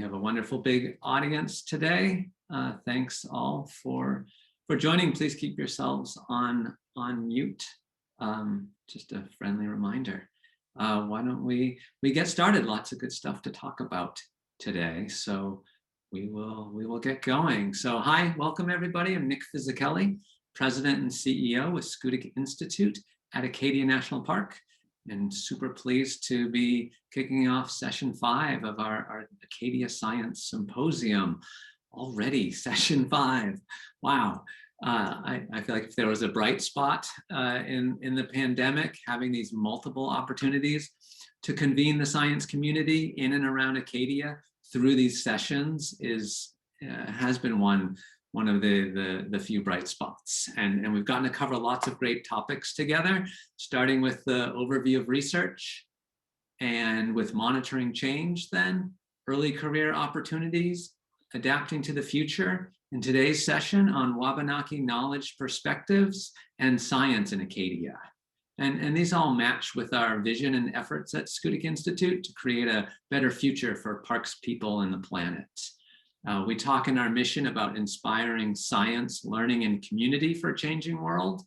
have a wonderful big audience today. Thanks all for joining. Please keep yourselves on mute. Just a friendly reminder. Why don't we get started? Lots of good stuff to talk about today. So we will get going. So hi, welcome everybody. I'm Nick Fisichella, President and CEO with Schutig Institute at Acadia National Park, and super pleased to be kicking off session 5 of our Acadia Science Symposium. Already session 5. Wow. I feel like if there was a bright spot in the pandemic, having these multiple opportunities to convene the science community in and around Acadia through these sessions has been one of the few bright spots. And we've gotten to cover lots of great topics together, starting with the overview of research and with monitoring change, then early career opportunities, adapting to the future, in today's session on Wabanaki knowledge perspectives and science in Acadia. And these all match with our vision and efforts at Schutig Institute to create a better future for parks people and the planet. We talk in our mission about inspiring science, learning, and community for a changing world.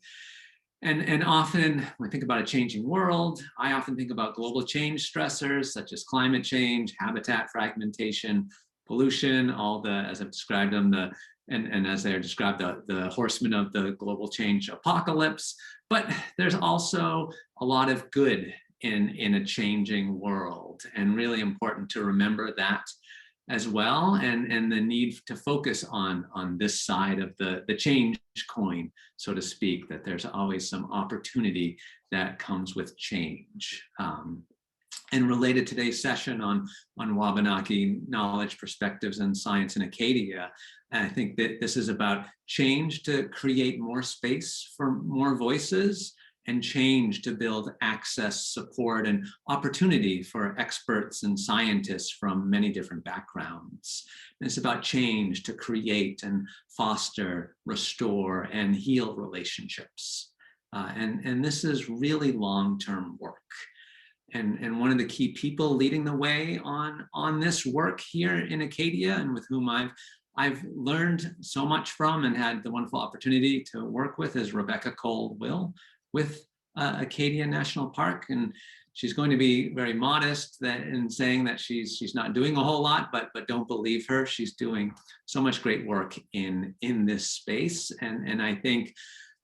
And often when I think about a changing world, I often think about global change stressors such as climate change, habitat fragmentation, pollution, all the, as I've described them, and as they are described, the horsemen of the global change apocalypse. But there's also a lot of good in a changing world, and really important to remember that as well, and the need to focus on this side of the change coin, so to speak, that there's always some opportunity that comes with change. And related to today's session on Wabanaki knowledge, perspectives, and science in Acadia, I think that this is about change to create more space for more voices, and change to build access, support, and opportunity for experts and scientists from many different backgrounds. And it's about change to create and foster, restore, and heal relationships. And this is really long-term work. And one of the key people leading the way on this work here in Acadia, and with whom I've learned so much from and had the wonderful opportunity to work with, is Rebecca Cole-Will with Acadia National Park. And she's going to be very modest in saying that she's not doing a whole lot, but don't believe her. She's doing so much great work in this space. And I think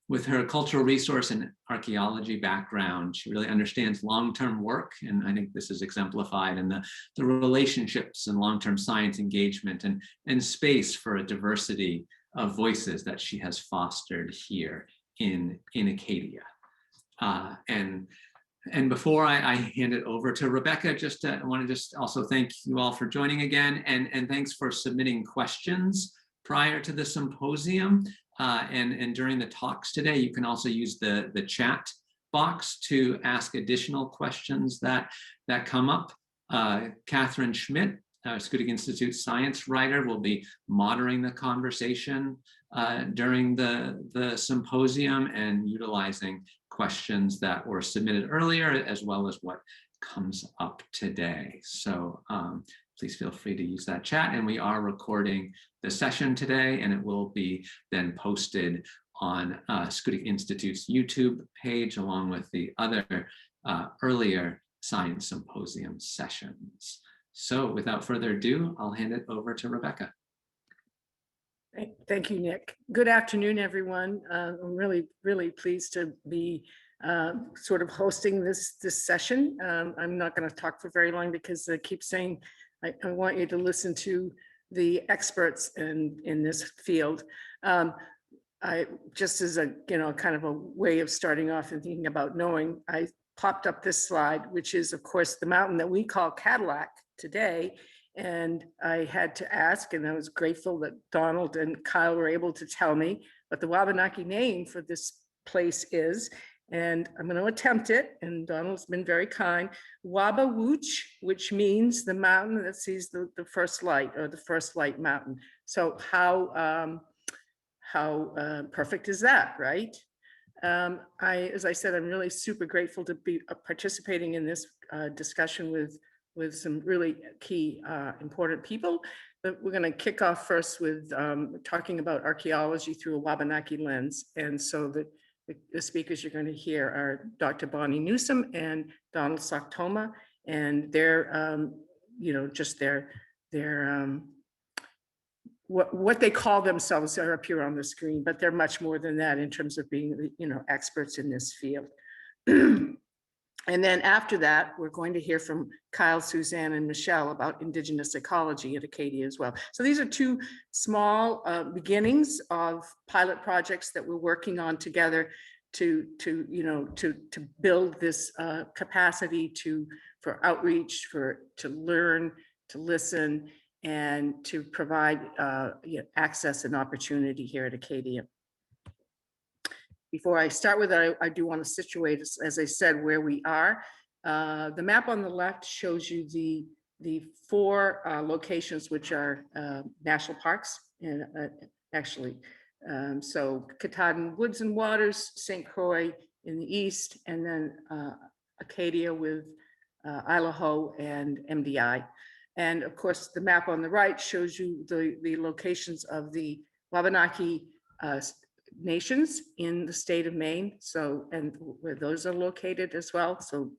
with her cultural resource and archaeology background, she really understands long-term work. And I think this is exemplified in the relationships and long-term science engagement and space for a diversity of voices that she has fostered here in Acadia. And before I hand it over to Rebecca, I want to just also thank you all for joining again, and thanks for submitting questions prior to the symposium. And during the talks today, you can also use the chat box to ask additional questions that come up. Catherine Schmidt, Schutig Institute science writer, will be moderating the conversation during the symposium and utilizing questions that were submitted earlier, as well as what comes up today. So please feel free to use that chat. And we are recording the session today, and it will be then posted on Schutig Institute's YouTube page, along with the other earlier Science Symposium sessions. So without further ado, I'll hand it over to Rebecca. Thank you, Nick. Good afternoon, everyone. I'm really, really pleased to be sort of hosting this session. I'm not going to talk for very long because I keep saying I want you to listen to the experts in this field. I just as a kind of a way of starting off and thinking about knowing, I popped up this slide, which is of course the mountain that we call Cadillac today. And I had to ask, and I was grateful that Donald and Kyle were able to tell me what the Wabanaki name for this place is. And I'm going to attempt it, and Donald's been very kind. Wabawooch, which means the mountain that sees the first light, or the first light mountain. So how perfect is that, right? As I said, I'm really super grateful to be participating in this discussion with some really key important people. But we're going to kick off first with talking about archaeology through a Wabanaki lens. And so the speakers you're going to hear are Dr. Bonnie Newsom and Donald Soctomah, and they're, just their what they call themselves are up here on the screen, but they're much more than that in terms of being, experts in this field. And then after that, we're going to hear from Kyle, Suzanne, and Michelle about Indigenous ecology at Acadia as well. So these are two small beginnings of pilot projects that we're working on together to build this capacity for outreach, to learn, to listen, and to provide access and opportunity here at Acadia. Before I start with that, I do want to situate, as I said, where we are. The map on the left shows you the four locations which are national parks, and so Katahdin Woods and Waters, St. Croix in the east, and then Acadia with Idaho and MDI. And of course, the map on the right shows you the locations of the Wabanaki nations in the state of Maine. So, and where those are located as well. So,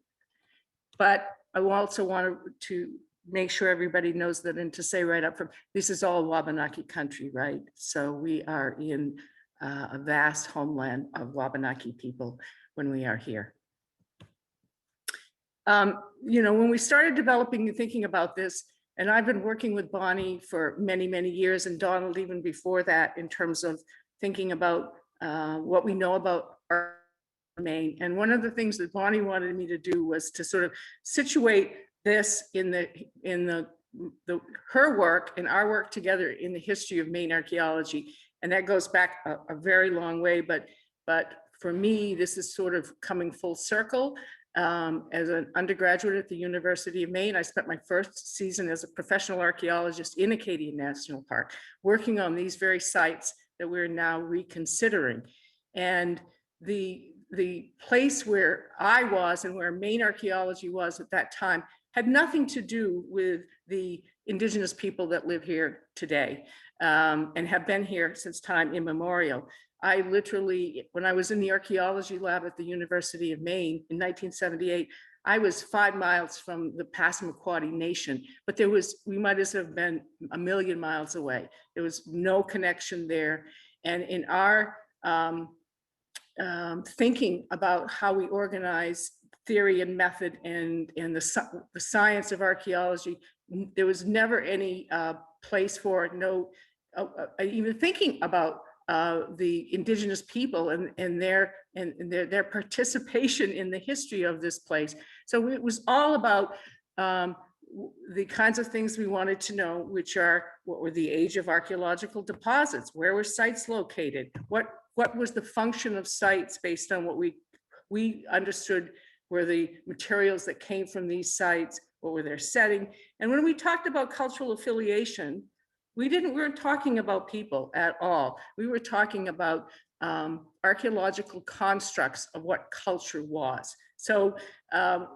but I also want to make sure everybody knows that, and to say right up front, this is all Wabanaki country, right? So we are in a vast homeland of Wabanaki people when we are here. When we started developing and thinking about this, and I've been working with Bonnie for many, many years, and Donald even before that, in terms of thinking about what we know about our Maine. And one of the things that Bonnie wanted me to do was to sort of situate this in her work and our work together in the history of Maine archaeology. And that goes back a very long way, but for me, this is sort of coming full circle. As an undergraduate at the University of Maine, I spent my first season as a professional archaeologist in Acadia National Park, working on these very sites that we're now reconsidering. And the place where I was and where Maine archaeology was at that time had nothing to do with the Indigenous people that live here today and have been here since time immemorial. I literally, when I was in the archaeology lab at the University of Maine in 1978, I was 5 miles from the Passamaquoddy Nation, but we might as have been a million miles away. There was no connection there. And in our thinking about how we organize theory and method and the science of archaeology, there was never any place for even thinking about the Indigenous people and their participation in the history of this place. So it was all about the kinds of things we wanted to know, which are what were the age of archaeological deposits, where were sites located, what was the function of sites based on what we understood were the materials that came from these sites, what were their setting. And when we talked about cultural affiliation, we weren't talking about people at all. We were talking about archaeological constructs of what culture was. So the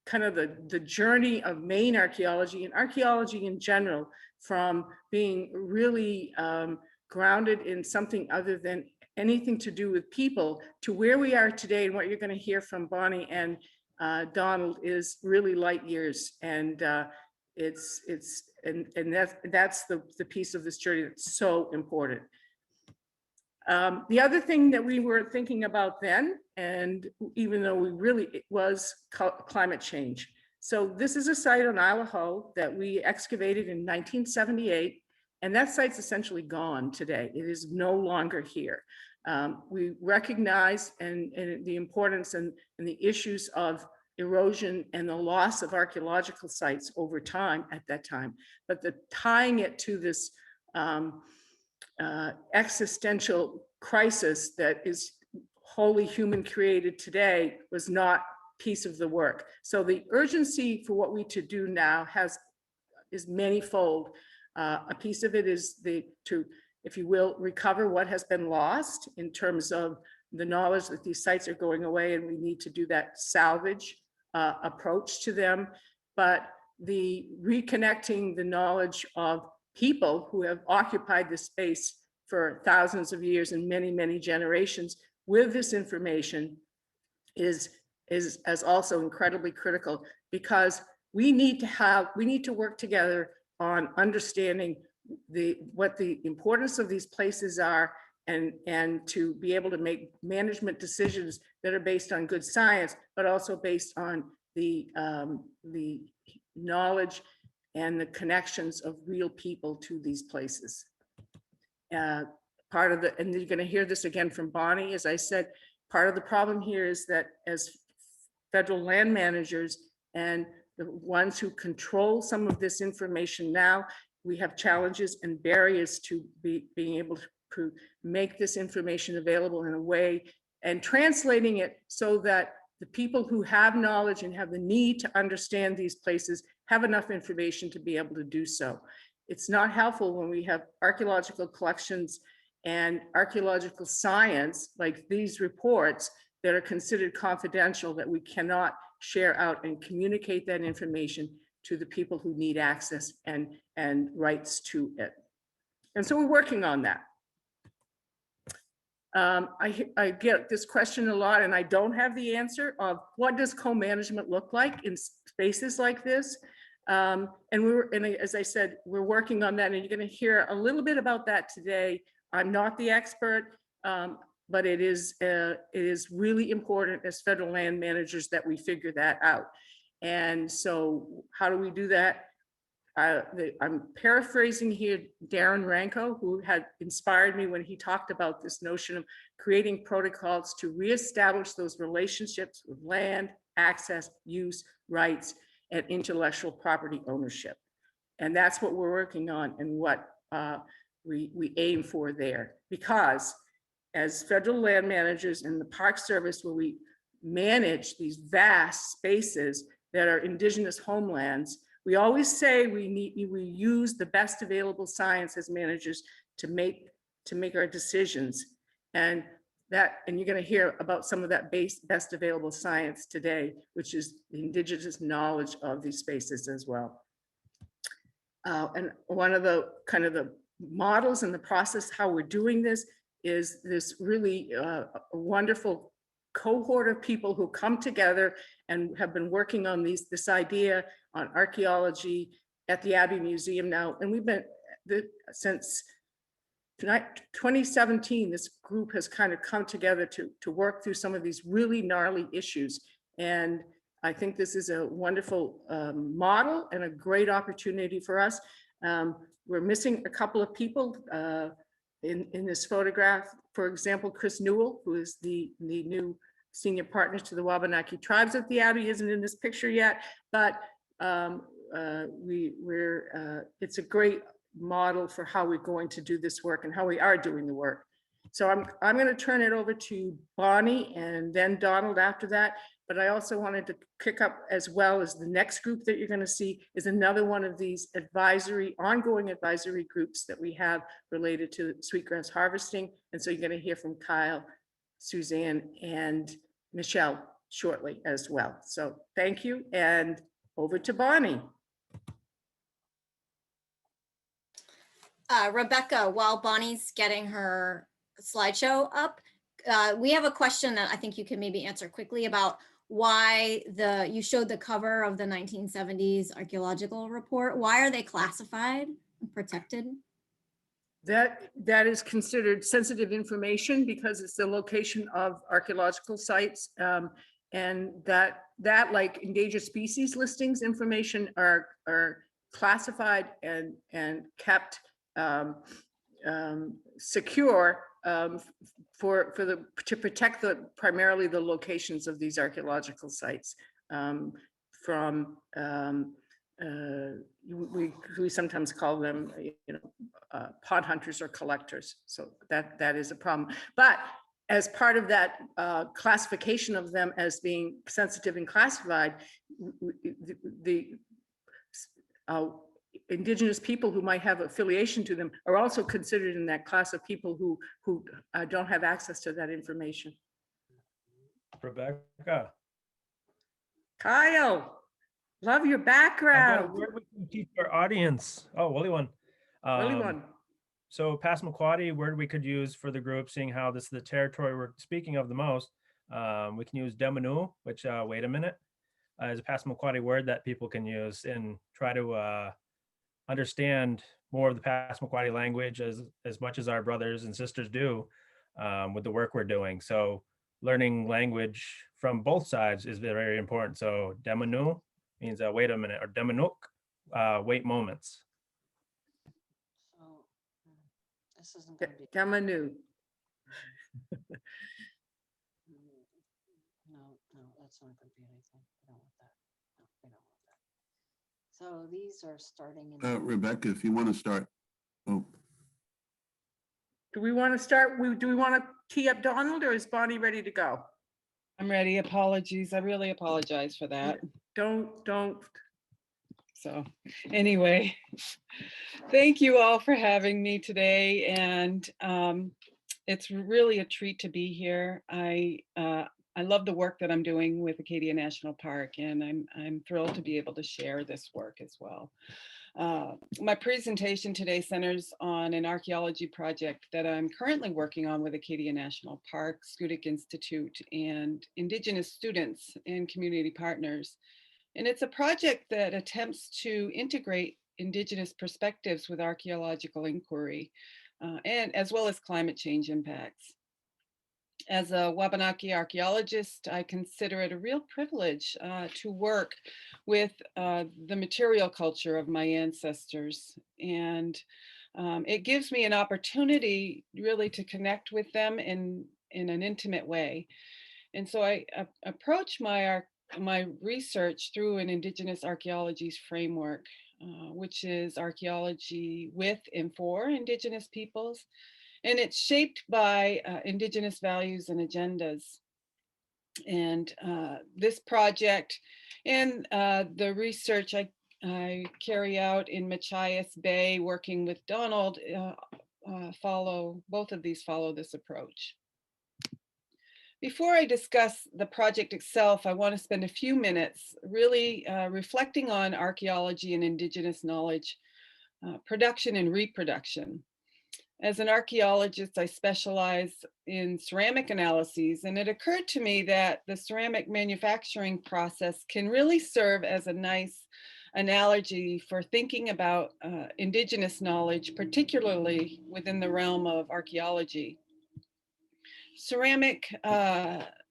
kind of the journey of Maine archaeology and archaeology in general, from being really grounded in something other than anything to do with people, to where we are today, and what you're going to hear from Bonnie and Donald is really light years. And that's the piece of this journey that's so important. The other thing that we were thinking about then, and even though it was climate change. So this is a site on Idaho that we excavated in 1978, and that site's essentially gone today. It is no longer here. We recognize and the importance and the issues of erosion and the loss of archaeological sites over time at that time, but tying it to this existential crisis that is wholly human created today was not piece of the work. So the urgency for what we to do now is manifold. A piece of it is to, if you will, recover what has been lost in terms of the knowledge that these sites are going away, and we need to do that salvage approach to them, but the reconnecting the knowledge of people who have occupied this space for thousands of years and many, many generations with this information is as also incredibly critical, because we need to work together on understanding what the importance of these places are, and to be able to make management decisions that are based on good science, but also based on the knowledge and the connections of real people to these places. And you're going to hear this again from Bonnie, as I said, part of the problem here is that as federal land managers and the ones who control some of this information now, we have challenges and barriers to being able to make this information available in a way and translating it so that the people who have knowledge and have the need to understand these places have enough information to be able to do so. It's not helpful when we have archaeological collections and archaeological science like these reports that are considered confidential, that we cannot share out and communicate that information to the people who need access and rights to it. And so we're working on that. I get this question a lot, and I don't have the answer of what does co-management look like in spaces like this. And as I said, we're working on that, and you're going to hear a little bit about that today. I'm not the expert, but it is really important as federal land managers that we figure that out. And so how do we do that? I'm paraphrasing here Darren Ranko, who had inspired me when he talked about this notion of creating protocols to reestablish those relationships with land, access, use, rights, and intellectual property ownership. And that's what we're working on and what we aim for there. Because as federal land managers in the Park Service, where we manage these vast spaces that are indigenous homelands, we always say we use the best available science as managers to make our decisions, and you're going to hear about some of that best available science today, which is the indigenous knowledge of these spaces as well. And one of the kind of the models in the process how we're doing this is this really wonderful cohort of people who come together and have been working on this idea on archaeology at the Abbey Museum now. And we've been, since 2017, this group has kind of come together to work through some of these really gnarly issues. And I think this is a wonderful model and a great opportunity for us. We're missing a couple of people in this photograph. For example, Chris Newell, who is the new senior partner to the Wabanaki tribes at the Abbey, isn't in this picture yet, but it's a great model for how we're going to do this work and how we are doing the work. So I'm going to turn it over to Bonnie and then Donald after that. But I also wanted to kick up, as well as the next group that you're going to see is another one of these ongoing advisory groups that we have related to sweetgrass harvesting. And so you're going to hear from Kyle, Suzanne, and Michelle shortly as well. So thank you, and over to Bonnie. Rebecca, while Bonnie's getting her slideshow up, we have a question that I think you can maybe answer quickly about why you showed the cover of the 1970s archaeological report. Why are they classified and protected? That is considered sensitive information because it's the location of archaeological sites, and that like endangered species listings information are classified and kept secure to protect primarily the locations of these archaeological sites from we sometimes call them pod hunters or collectors. So that is a problem. But as part of that classification of them as being sensitive and classified, the indigenous people who might have affiliation to them are also considered in that class of people who don't have access to that information. Rebecca. Kyle, love your I've got a background. word we can teach our audience. Oh, Willie one. Really one. So Passamaquoddy word we could use for the group, seeing how this is the territory we're speaking of the most. We can use demanu, which, wait a minute, is a Passamaquoddy word that people can use and try to understand more of the Passamaquoddy language as much as our brothers and sisters do with the work we're doing. So learning language from both sides is very important. So demanu means wait a minute, or demanuk, wait moments. So this isn't going to be. Gamanu. No, that's not going to be anything. I don't want that. No, I don't want that. So these are starting in. Rebecca, if you want to start. Oh, Do we want to start? Do we want to tee up Donald, or is Bonnie ready to go? I'm ready. Apologies. I really apologize for that. Don't. So anyway, thank you all for having me today. And it's really a treat to be here. I love the work that I'm doing with Acadia National Park, and I'm thrilled to be able to share this work as well. My presentation today centers on an archaeology project that I'm currently working on with Acadia National Park, Schoodic Institute, and Indigenous students and community partners. And it's a project that attempts to integrate Indigenous perspectives with archaeological inquiry, and as well as climate change impacts. As a Wabanaki archaeologist, I consider it a real privilege to work with the material culture of my ancestors. And it gives me an opportunity really to connect with them in an intimate way. And so I approach my research through an Indigenous archaeology's framework, which is archaeology with and for Indigenous peoples. And it's shaped by Indigenous values and agendas. And this project and the research I carry out in Machias Bay, working with Donald, both of these follow this approach. Before I discuss the project itself, I want to spend a few minutes really reflecting on archaeology and Indigenous knowledge, production and reproduction. As an archaeologist, I specialize in ceramic analyses, and it occurred to me that the ceramic manufacturing process can really serve as a nice analogy for thinking about Indigenous knowledge, particularly within the realm of archaeology. Ceramic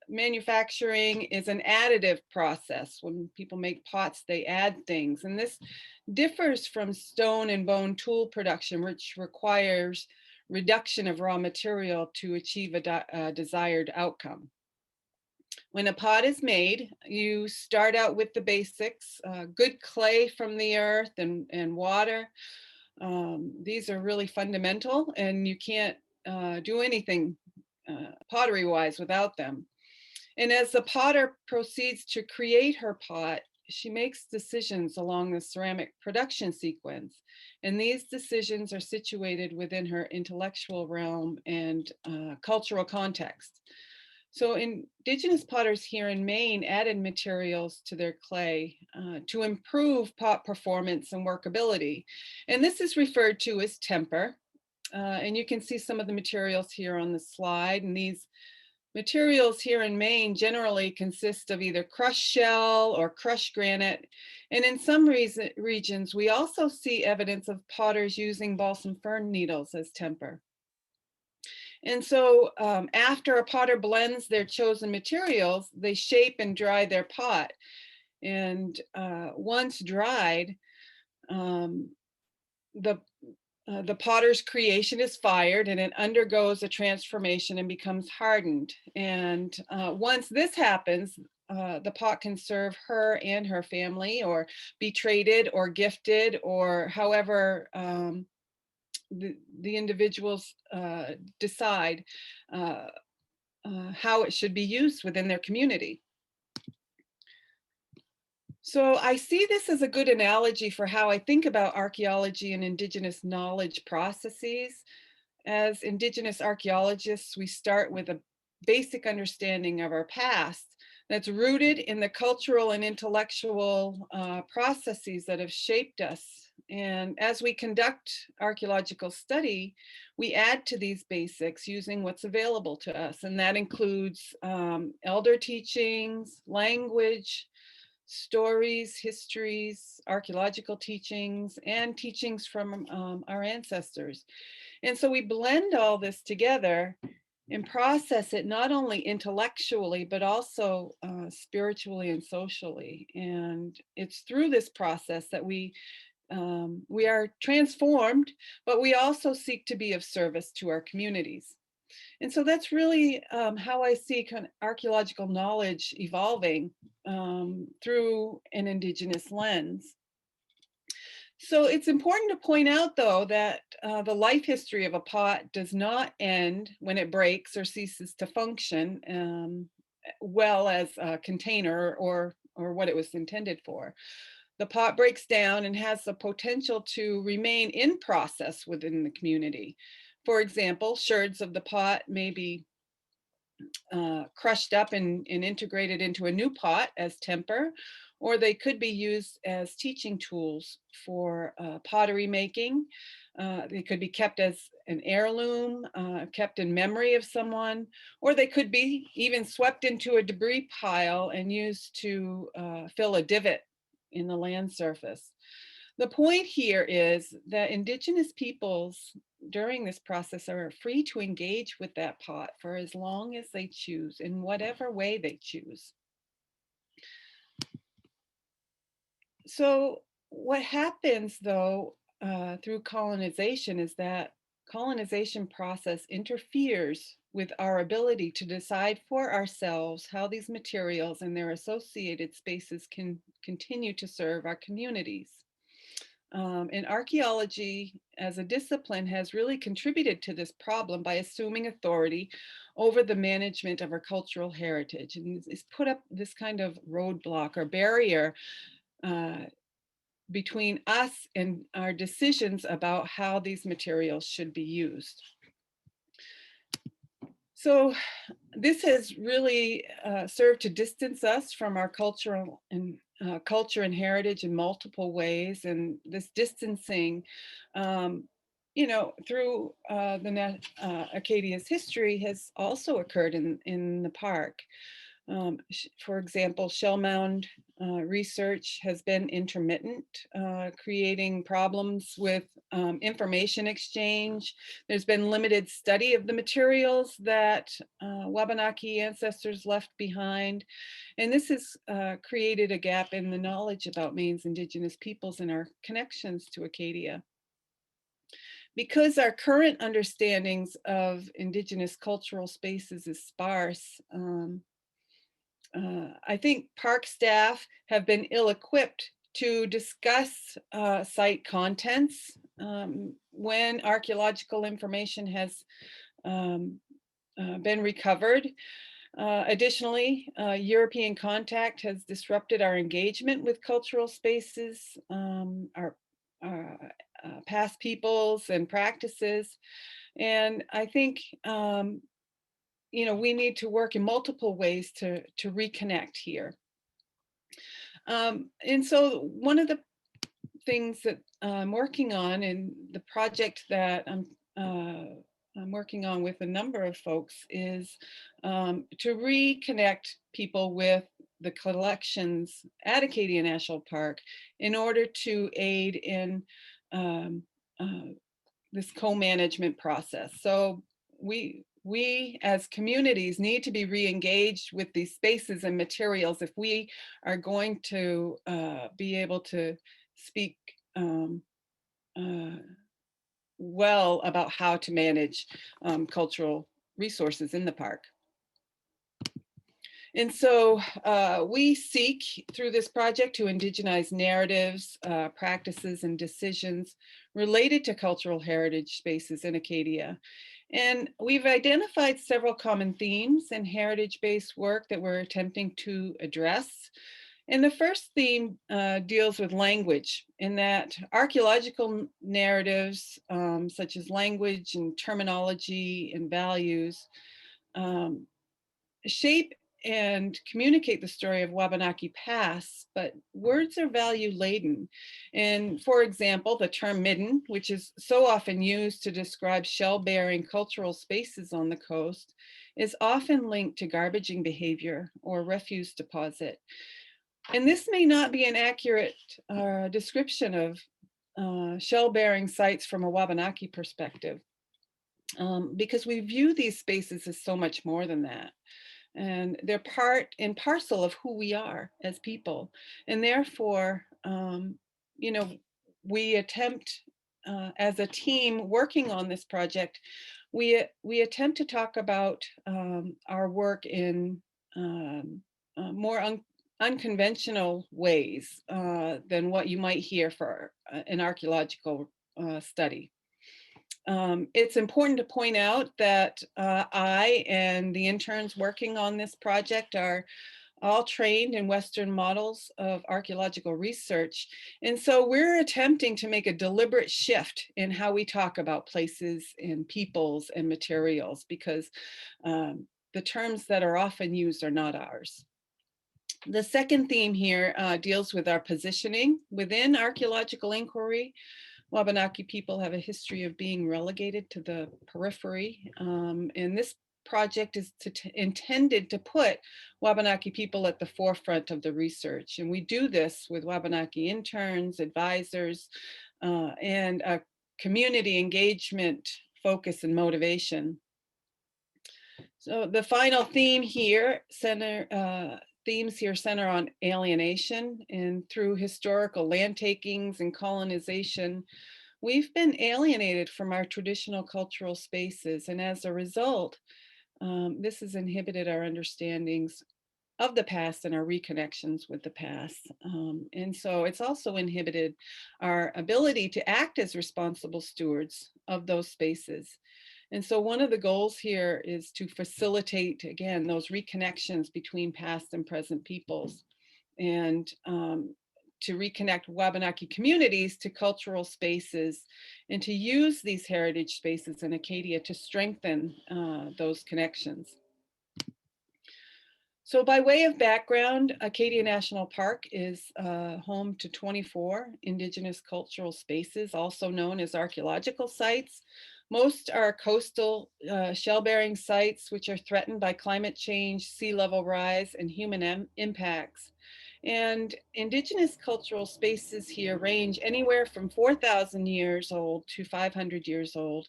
manufacturing is an additive process. When people make pots, they add things, and this differs from stone and bone tool production, which requires reduction of raw material to achieve a desired outcome. When a pot is made, you start out with the basics, good clay from the earth and water. These are really fundamental, and you can't do anything pottery-wise without them. And as the potter proceeds to create her pot, she makes decisions along the ceramic production sequence. And these decisions are situated within her intellectual realm and cultural context. So Indigenous potters here in Maine added materials to their clay to improve pot performance and workability. And this is referred to as temper. And you can see some of the materials here on the slide. And these materials here in Maine generally consist of either crushed shell or crushed granite. And in some regions, we also see evidence of potters using balsam fern needles as temper. And so after a potter blends their chosen materials, they shape and dry their pot. And once dried, the potter's creation is fired, and it undergoes a transformation and becomes hardened. And once this happens, the pot can serve her and her family, or be traded or gifted, or however the individuals decide how it should be used within their community. So I see this as a good analogy for how I think about archaeology and Indigenous knowledge processes. As Indigenous archaeologists, we start with a basic understanding of our past, that's rooted in the cultural and intellectual processes that have shaped us. And as we conduct archaeological study, we add to these basics using what's available to us. And that includes elder teachings, language, stories, histories, archaeological teachings, and teachings from our ancestors. And so we blend all this together and process it not only intellectually, but also spiritually and socially. And it's through this process that we are transformed, but we also seek to be of service to our communities. And so that's really how I see kind of archaeological knowledge evolving through an Indigenous lens. So it's important to point out, though, that the life history of a pot does not end when it breaks or ceases to function well as a container or what it was intended for. The pot breaks down and has the potential to remain in process within the community. For example, sherds of the pot may be crushed up and integrated into a new pot as temper, or they could be used as teaching tools for pottery making. They could be kept as an heirloom, kept in memory of someone, or they could be even swept into a debris pile and used to fill a divot in the land surface. The point here is that Indigenous peoples during this process are free to engage with that pot for as long as they choose, in whatever way they choose. So what happens, though, through colonization is that colonization process interferes with our ability to decide for ourselves how these materials and their associated spaces can continue to serve our communities. And archaeology as a discipline has really contributed to this problem by assuming authority over the management of our cultural heritage, and it's put up this kind of roadblock or barrier between us and our decisions about how these materials should be used. So this has really served to distance us from our cultural and culture and heritage in multiple ways. And this distancing, you know, through Acadia's history has also occurred in the park. For example, shell mound research has been intermittent, creating problems with information exchange. There's been limited study of the materials that Wabanaki ancestors left behind. And this has created a gap in the knowledge about Maine's Indigenous peoples and our connections to Acadia. Because our current understandings of Indigenous cultural spaces is sparse, I think park staff have been ill-equipped to discuss site contents when archaeological information has been recovered. Additionally, European contact has disrupted our engagement with cultural spaces, our past peoples and practices. And I think you know, we need to work in multiple ways to reconnect here. And so one of the things that I'm working on, and the project that I'm working on with a number of folks, is to reconnect people with the collections at Acadia National Park in order to aid in this co-management process. So we as communities need to be re-engaged with these spaces and materials if we are going to be able to speak well about how to manage cultural resources in the park. And so we seek through this project to indigenize narratives, practices, and decisions related to cultural heritage spaces in Acadia. And we've identified several common themes in heritage-based work that we're attempting to address. And the first theme deals with language, in that archaeological narratives, such as language and terminology and values, shape and communicate the story of Wabanaki Pass, but words are value laden. And for example, the term midden, which is so often used to describe shell-bearing cultural spaces on the coast, is often linked to garbaging behavior or refuse deposit. And this may not be an accurate description of shell-bearing sites from a Wabanaki perspective, because we view these spaces as so much more than that. And they're part and parcel of who we are as people. And therefore, you know, we attempt as a team working on this project, we attempt to talk about our work in more unconventional ways than what you might hear for an archaeological study. It's important to point out that I and the interns working on this project are all trained in Western models of archaeological research. And so we're attempting to make a deliberate shift in how we talk about places and peoples and materials, because the terms that are often used are not ours. The second theme here deals with our positioning within archaeological inquiry. Wabanaki people have a history of being relegated to the periphery, and this project is intended to put Wabanaki people at the forefront of the research. And we do this with Wabanaki interns, advisors, and a community engagement focus and motivation. So the final theme here, themes here center on alienation, and through historical land takings and colonization, we've been alienated from our traditional cultural spaces. And as a result, this has inhibited our understandings of the past and our reconnections with the past. And so it's also inhibited our ability to act as responsible stewards of those spaces. And so one of the goals here is to facilitate, again, those reconnections between past and present peoples, and to reconnect Wabanaki communities to cultural spaces, and to use these heritage spaces in Acadia to strengthen those connections. So by way of background, Acadia National Park is home to 24 Indigenous cultural spaces, also known as archaeological sites. Most are coastal shell-bearing sites, which are threatened by climate change, sea level rise, and human impacts. And Indigenous cultural spaces here range anywhere from 4,000 years old to 500 years old.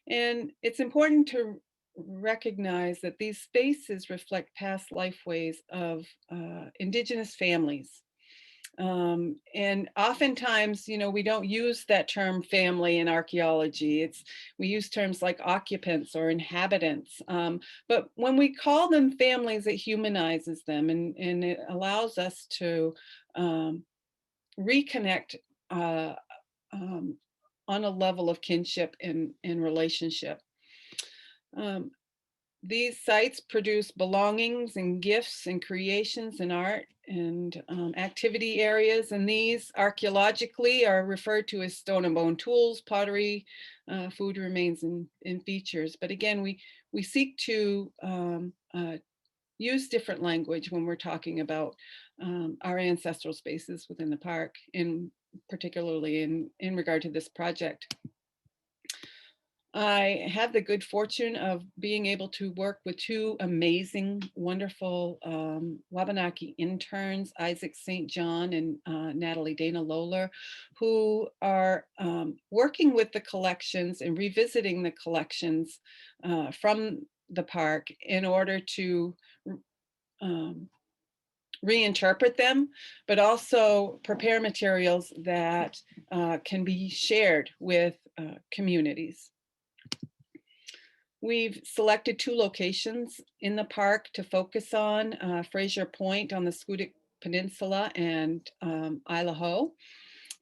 And it's important to recognize that these spaces reflect past lifeways of Indigenous families. And oftentimes, you know, we don't use that term family in archaeology. We use terms like occupants or inhabitants. But when we call them families, it humanizes them, and it allows us to reconnect on a level of kinship and relationship. These sites produce belongings and gifts and creations and art and activity areas. And these archaeologically are referred to as stone and bone tools, pottery, food remains, and features. But again, we seek to use different language when we're talking about our ancestral spaces within the park, particularly in regard to this project. I have the good fortune of being able to work with two amazing, wonderful Wabanaki interns, Isaac St. John and Natalie Dana Lolar, who are working with the collections and revisiting the collections from the park in order to reinterpret them, but also prepare materials that can be shared with communities. We've selected two locations in the park to focus on, Fraser Point on the Scoodic Peninsula and Idaho.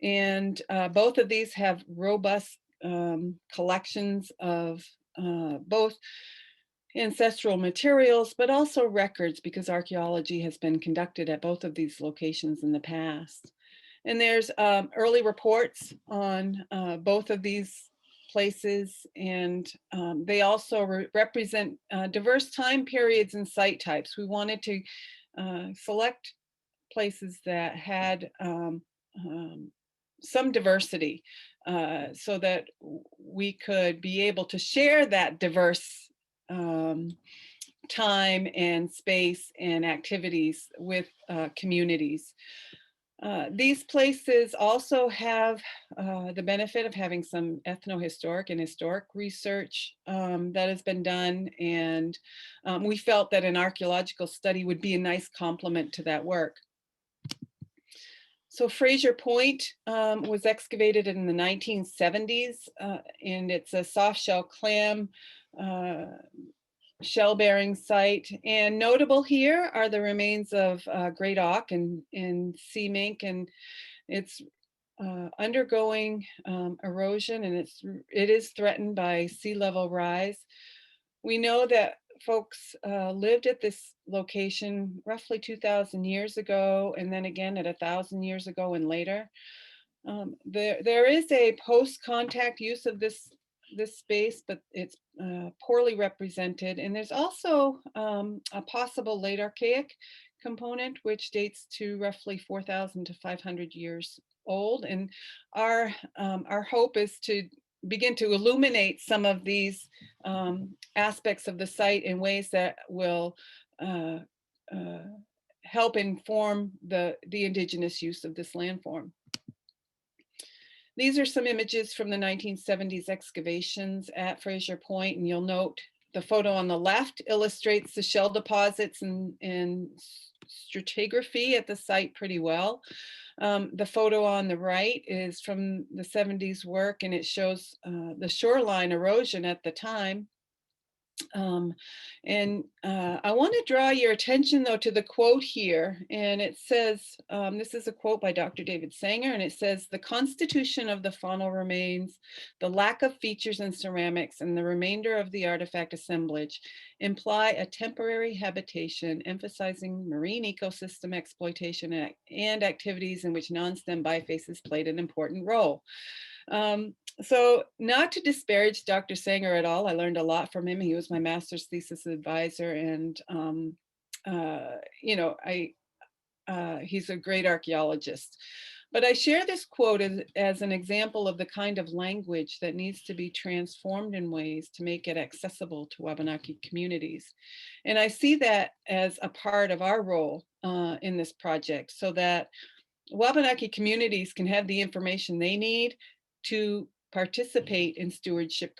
And both of these have robust collections of both ancestral materials, but also records, because archaeology has been conducted at both of these locations in the past. And there's early reports on both of these places, and they also represent diverse time periods and site types. We wanted to select places that had some diversity so that we could be able to share that diverse time and space and activities with communities. These places also have the benefit of having some ethnohistoric and historic research that has been done, and we felt that an archaeological study would be a nice complement to that work. So Fraser Point was excavated in the 1970s, and it's a soft shell clam shell-bearing site. And notable here are the remains of great auk and sea mink, and it's undergoing erosion, and it is threatened by sea level rise. We know that folks lived at this location roughly 2,000 years ago, and then again at 1,000 years ago and later. There is a post-contact use of this space, but it's poorly represented. And there's also a possible late archaic component, which dates to roughly 4,000 to 500 years old. And our hope is to begin to illuminate some of these aspects of the site in ways that will help inform the indigenous use of this landform. These are some images from the 1970s excavations at Fraser Point, and you'll note the photo on the left illustrates the shell deposits and stratigraphy at the site pretty well. The photo on the right is from the 70s work, and it shows the shoreline erosion at the time. I want to draw your attention though to the quote here, and it says, this is a quote by Dr. David Sanger, and it says, "The constitution of the faunal remains, the lack of features and ceramics, and the remainder of the artifact assemblage imply a temporary habitation emphasizing marine ecosystem exploitation and activities in which non-stem bifaces played an important role." So not to disparage Dr. Sanger at all, I learned a lot from him. He was my master's thesis advisor, and you know, he's a great archaeologist. But I share this quote as an example of the kind of language that needs to be transformed in ways to make it accessible to Wabanaki communities. And I see that as a part of our role in this project, so that Wabanaki communities can have the information they need to participate in stewardship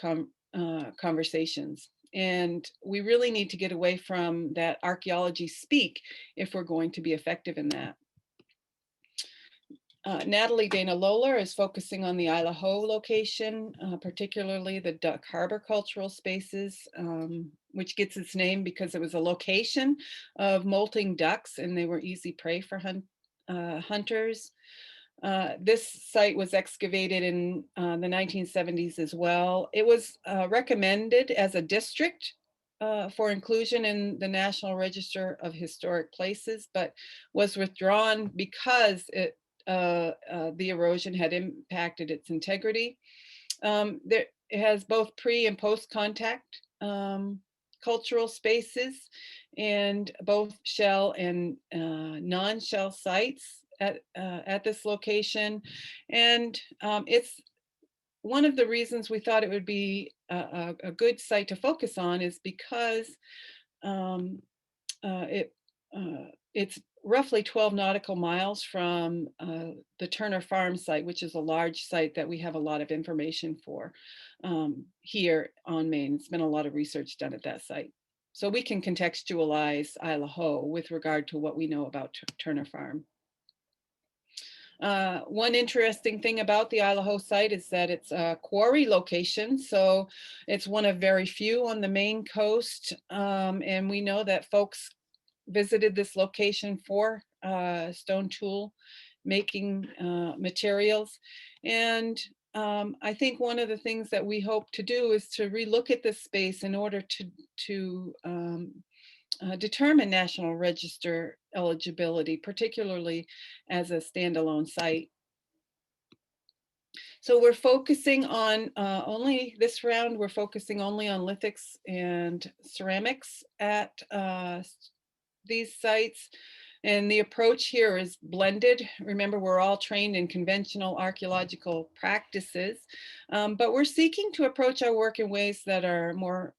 conversations. And we really need to get away from that archaeology speak if we're going to be effective in that. Natalie Dana Lolar is focusing on the Isla Ho location, particularly the Duck Harbor cultural spaces, which gets its name because it was a location of molting ducks, and they were easy prey for hunters. This site was excavated in the 1970s as well. It was recommended as a district for inclusion in the National Register of Historic Places, but was withdrawn because the erosion had impacted its integrity. It has both pre and post-contact cultural spaces, and both shell and non-shell sites at this location. And it's one of the reasons we thought it would be a good site to focus on is because it's roughly 12 nautical miles from the Turner Farm site, which is a large site that we have a lot of information for here on Maine. It's been a lot of research done at that site. So we can contextualize Isla Ho with regard to what we know about Turner Farm. One interesting thing about the Isla Ho site is that it's a quarry location. So it's one of very few on the Maine coast. And we know that folks visited this location for stone tool making materials. And I think one of the things that we hope to do is to relook at this space in order to determine National Register eligibility, particularly as a standalone site. So we're focusing on only this round, we're focusing only on lithics and ceramics at these sites. And the approach here is blended. Remember, we're all trained in conventional archaeological practices, but we're seeking to approach our work in ways that are more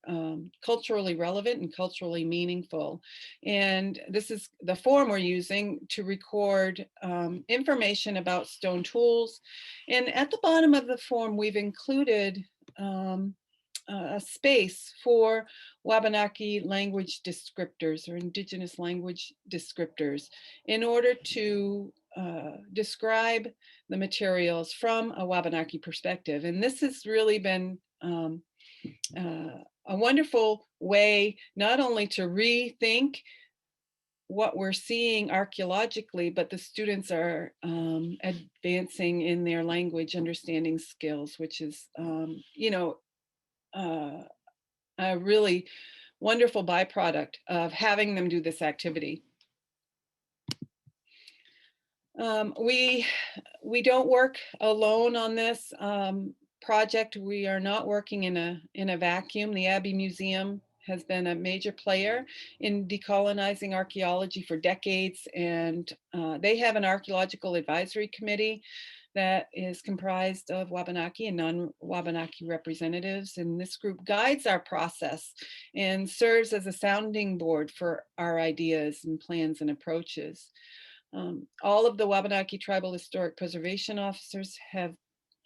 culturally relevant and culturally meaningful. And this is the form we're using to record information about stone tools. And at the bottom of the form, we've included a space for Wabanaki language descriptors or indigenous language descriptors in order to describe the materials from a Wabanaki perspective. And this has really been a wonderful way not only to rethink what we're seeing archaeologically, but the students are advancing in their language understanding skills, which is, you know, a really wonderful byproduct of having them do this activity. We don't work alone on this project. We are not working in a vacuum. The Abbey Museum has been a major player in decolonizing archaeology for decades, and they have an archaeological advisory committee that is comprised of Wabanaki and non-Wabanaki representatives. And this group guides our process and serves as a sounding board for our ideas and plans and approaches. All of the Wabanaki Tribal Historic Preservation Officers have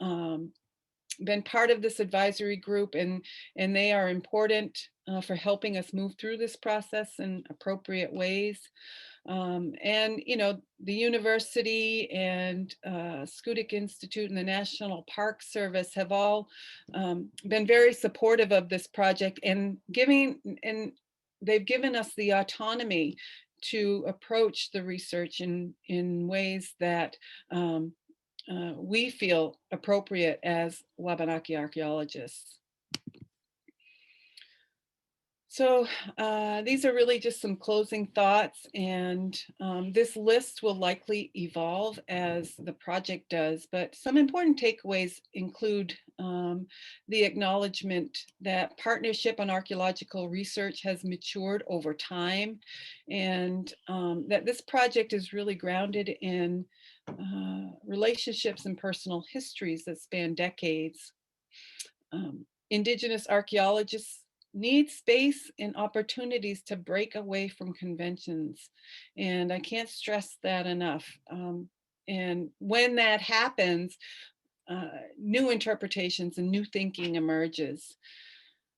been part of this advisory group, and they are important for helping us move through this process in appropriate ways. And, you know, the university and Schoodic Institute and the National Park Service have all been very supportive of this project, and they've given us the autonomy to approach the research in ways that we feel appropriate as Wabanaki archaeologists. So these are really just some closing thoughts, and this list will likely evolve as the project does, but some important takeaways include the acknowledgement that partnership on archaeological research has matured over time, and that this project is really grounded in relationships and personal histories that span decades. Indigenous archaeologists need space and opportunities to break away from conventions. And I can't stress that enough. And when that happens, new interpretations and new thinking emerges.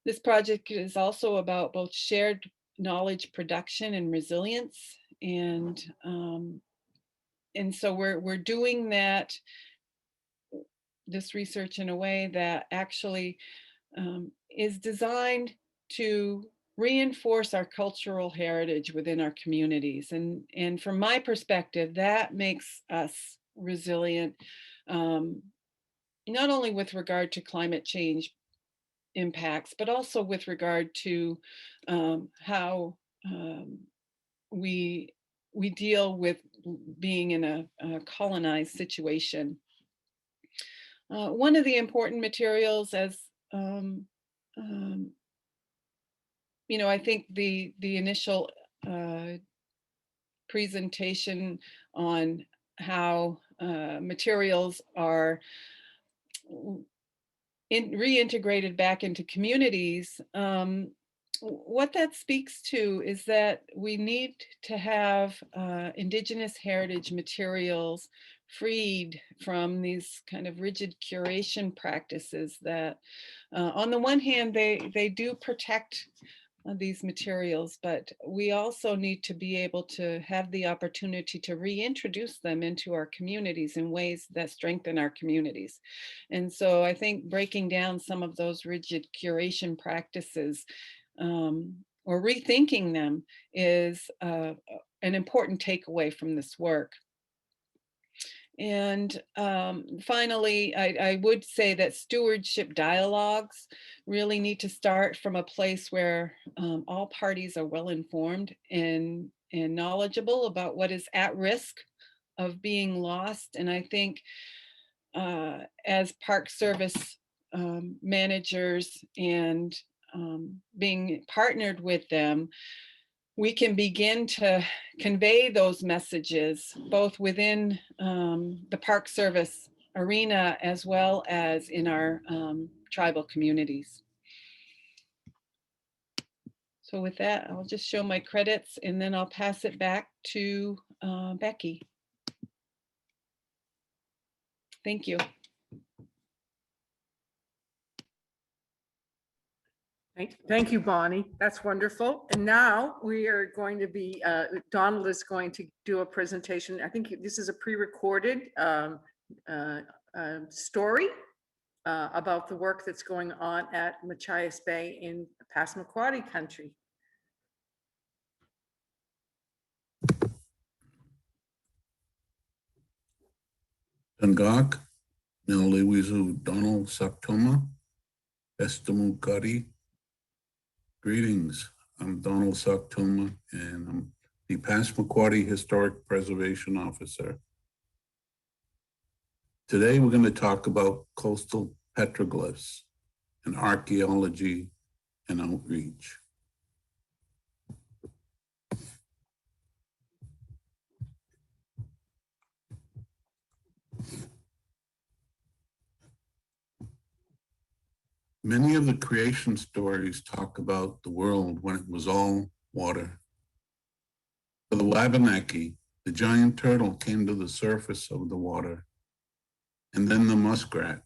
This project is also about both shared knowledge production and resilience. And so we're doing this research in a way that actually is designed to reinforce our cultural heritage within our communities. And from my perspective, that makes us resilient, not only with regard to climate change impacts, but also with regard to how we deal with being in a colonized situation. One of the important materials, as you know, I think the initial presentation on how materials are reintegrated back into communities, what that speaks to is that we need to have Indigenous heritage materials freed from these kind of rigid curation practices that on the one hand, they do protect these materials, but we also need to be able to have the opportunity to reintroduce them into our communities in ways that strengthen our communities. And so I think breaking down some of those rigid curation practices or rethinking them is an important takeaway from this work. And finally, I would say that stewardship dialogues really need to start from a place where all parties are well informed and knowledgeable about what is at risk of being lost. And I think as Park Service managers and being partnered with them, we can begin to convey those messages both within the Park Service arena as well as in our tribal communities. So with that, I'll just show my credits and then I'll pass it back to Becky. Thank you. Thank you, Bonnie. That's wonderful. And now we are going to be, Donald is going to do a presentation. I think this is a pre-recorded story about the work that's going on at Machias Bay in Passamaquoddy country. Tangak, Naliwizu Donald Soctomah, Passamaquoddy. Greetings, I'm Donald Soctomah and I'm the Passamaquoddy Historic Preservation Officer. Today we're going to talk about coastal petroglyphs and archaeology and outreach. Many of the creation stories talk about the world when it was all water. For the Wabanaki, the giant turtle came to the surface of the water, and then the muskrat.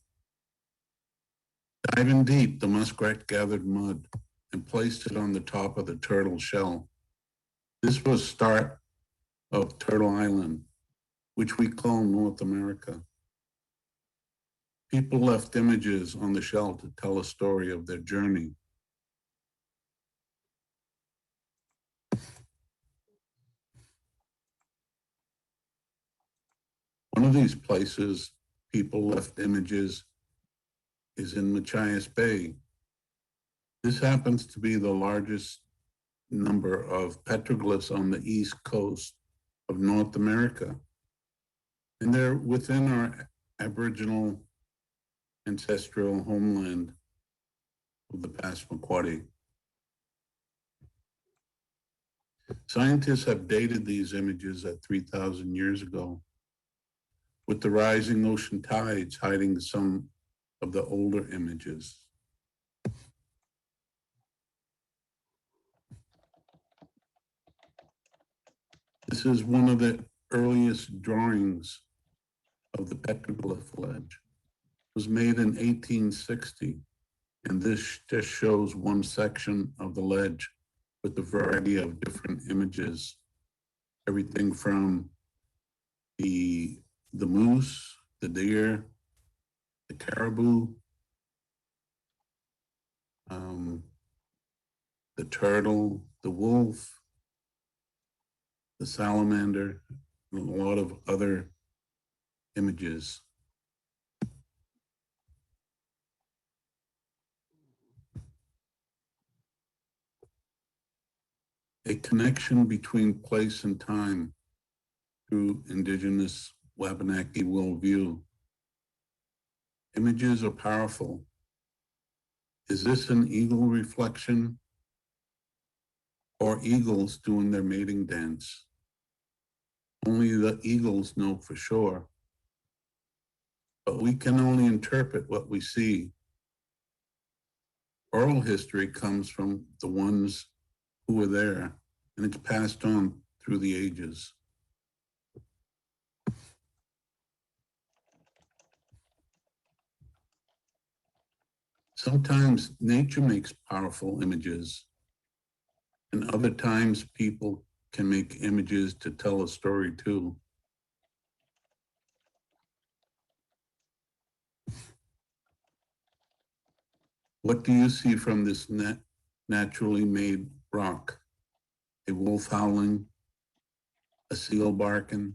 Diving deep, the muskrat gathered mud and placed it on the top of the turtle shell. This was the start of Turtle Island, which we call North America. People left images on the shell to tell a story of their journey. One of these places people left images is in Machias Bay. This happens to be the largest number of petroglyphs on the east coast of North America. And they're within our Aboriginal ancestral homeland of the Passamaquoddy. Scientists have dated these images at 3,000 years ago, with the rising ocean tides hiding some of the older images. This is one of the earliest drawings of the petroglyph ledge. It was made in 1860, and this just shows one section of the ledge with a variety of different images, everything from the moose, the deer, the caribou, the turtle, the wolf, the salamander, and a lot of other images. A connection between place and time through Indigenous Wabanaki worldview. Images are powerful. Is this an eagle reflection or eagles doing their mating dance? Only the eagles know for sure. But we can only interpret what we see. Oral history comes from the ones who were there, and it's passed on through the ages. Sometimes nature makes powerful images, and other times people can make images to tell a story too. What do you see from this naturally made rock? A wolf howling, a seal barking.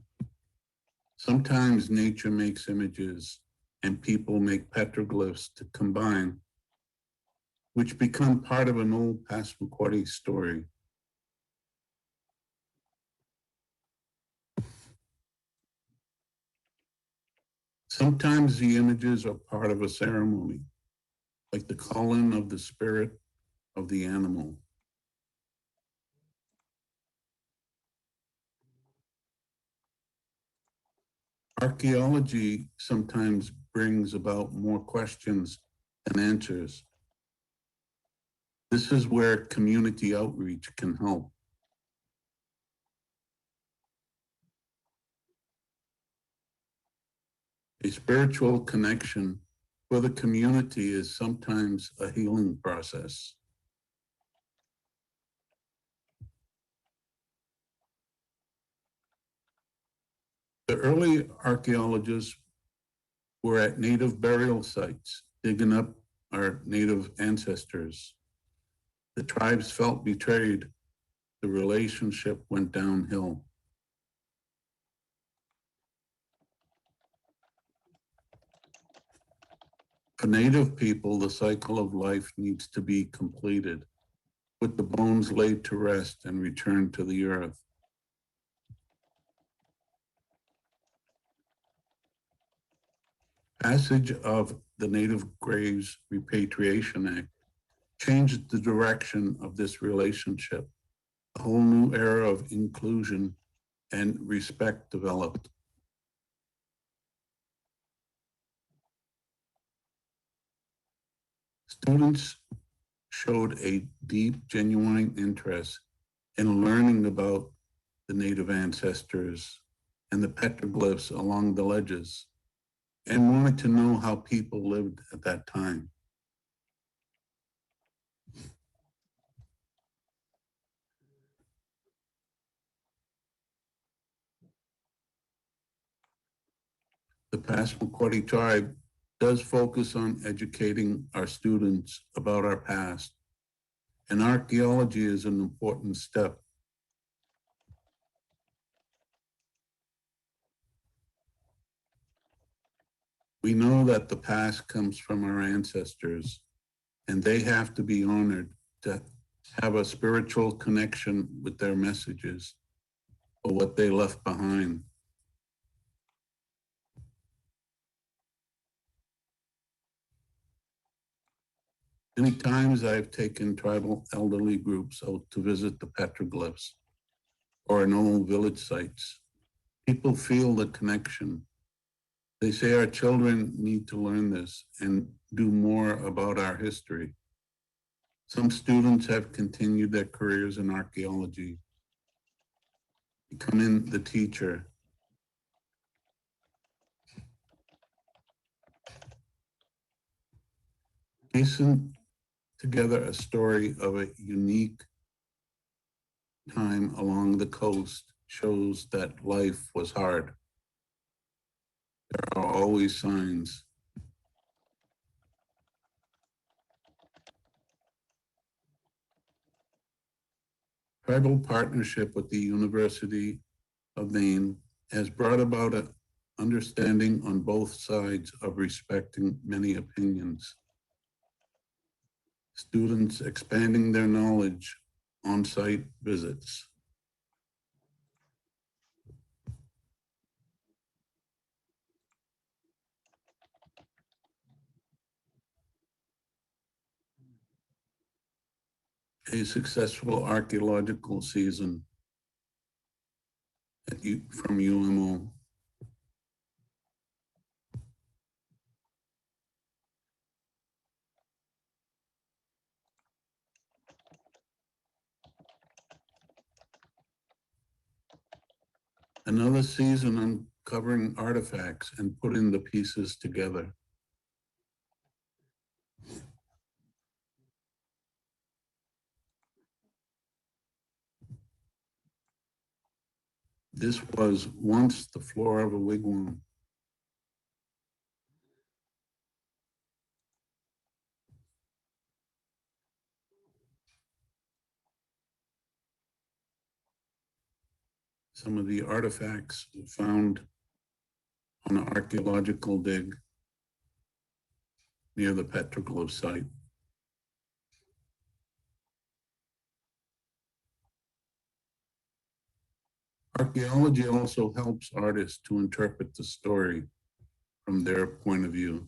Sometimes nature makes images and people make petroglyphs to combine, which become part of an old Passamaquoddy story. Sometimes the images are part of a ceremony, like the calling of the spirit of the animal. Archaeology sometimes brings about more questions than answers. This is where community outreach can help. A spiritual connection with a community is sometimes a healing process. The early archaeologists were at native burial sites, digging up our native ancestors. The tribes felt betrayed. The relationship went downhill. For native people, the cycle of life needs to be completed, with the bones laid to rest and returned to the earth. Passage of the Native Graves Repatriation Act changed the direction of this relationship. A whole new era of inclusion and respect developed. Students showed a deep, genuine interest in learning about the native ancestors and the petroglyphs along the ledges, and wanted to know how people lived at that time. The Passamaquoddy tribe does focus on educating our students about our past, and archaeology is an important step. We know that the past comes from our ancestors, and they have to be honored to have a spiritual connection with their messages or what they left behind. Many times I've taken tribal elderly groups out to visit the petroglyphs or in old village sites. People feel the connection. They say our children need to learn this and do more about our history. Some students have continued their careers in archaeology, becoming the teacher. Piecing together a story of a unique time along the coast shows that life was hard. There are always signs. Tribal partnership with the University of Maine has brought about an understanding on both sides of respecting many opinions. Students expanding their knowledge on-site visits. A successful archaeological season from UMO. Another season uncovering artifacts and putting the pieces together. This was once the floor of a wigwam. Some of the artifacts found on an archaeological dig near the petroglyph site. Archaeology also helps artists to interpret the story from their point of view.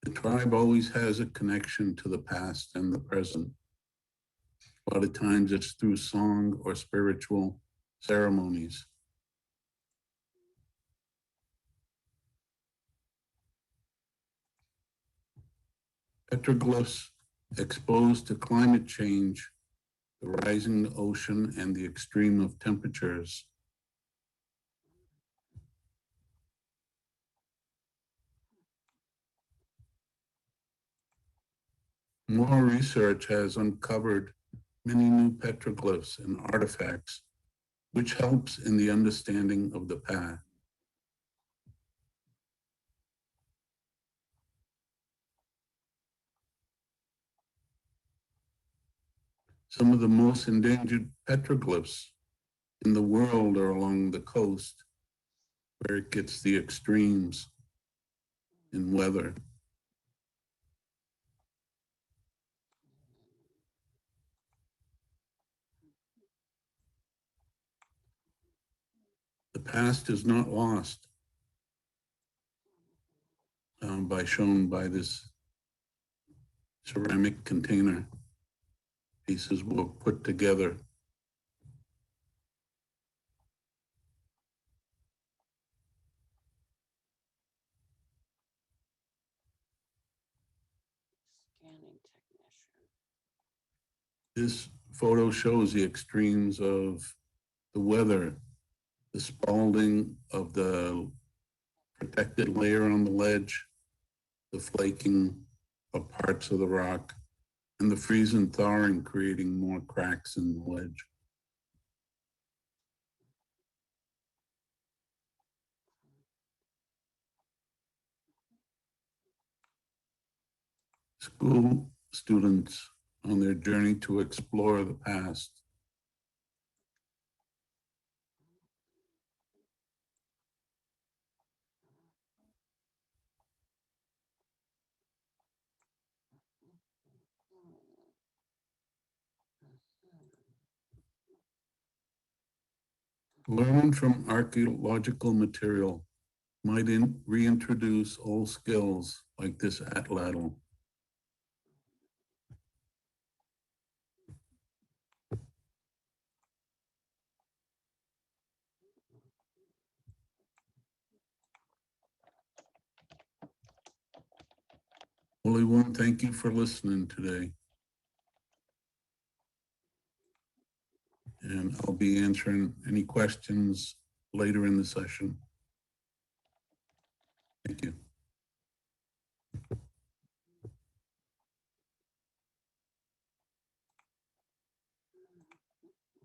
The tribe always has a connection to the past and the present. A lot of times it's through song or spiritual ceremonies. Petroglyphs exposed to climate change, the rising ocean, and the extreme of temperatures. More research has uncovered many new petroglyphs and artifacts, which helps in the understanding of the past. Some of the most endangered petroglyphs in the world are along the coast, where it gets the extremes in weather. The past is not lost, shown by this ceramic container. Pieces were put together. Scanning technician. This photo shows the extremes of the weather, the spalding of the protected layer on the ledge, the flaking of parts of the rock, and the freeze and thawing, creating more cracks in the ledge. School students on their journey to explore the past. Learn from archaeological material might reintroduce old skills like this atlatl. Holy One, thank you for listening today. And I'll be answering any questions later in the session. Thank you.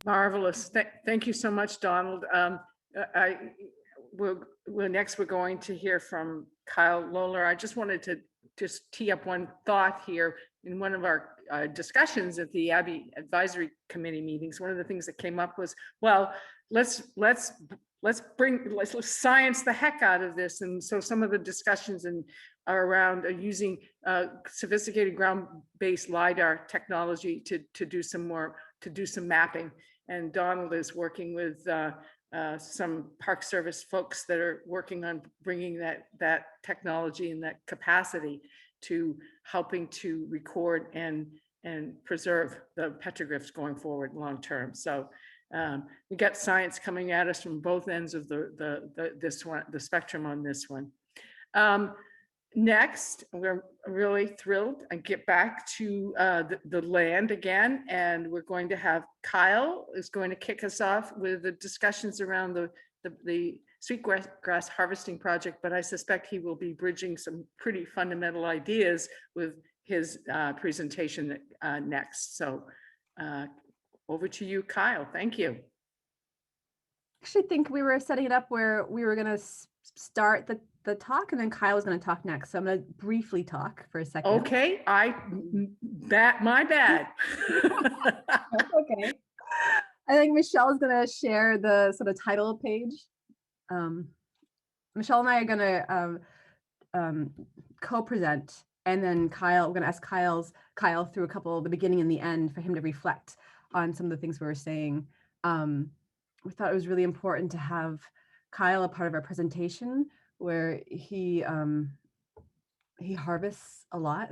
Marvelous. Thank you so much, Donald. Next we're going to hear from Kyle Lolar. I just wanted to just tee up one thought here. In one of our discussions at the Abbey Advisory Committee meetings, one of the things that came up was, well, let's science the heck out of this. And so some of the discussions are around using sophisticated ground-based LiDAR technology to do some mapping. And Donald is working with some Park Service folks that are working on bringing that technology and that capacity to helping to record and preserve the petroglyphs going forward long term. So we got science coming at us from both ends of the spectrum on this one. Next, we're really thrilled and get back to the land again, and we're going to have Kyle is going to kick us off with the discussions around the Sweetgrass harvesting project, but I suspect he will be bridging some pretty fundamental ideas with his presentation next. So over to you, Kyle. Thank you. Actually think we were setting it up where we were going to start the talk and then Kyle was going to talk next. So I'm going to briefly talk for a second. Okay, my bad. That's okay. I think Michelle is going to share the sort of title page. Michelle and I are going to co-present, and then we're going to ask Kyle's Kyle through a couple, the beginning and the end, for him to reflect on some of the things we were saying. We thought it was really important to have Kyle a part of our presentation, where he harvests a lot.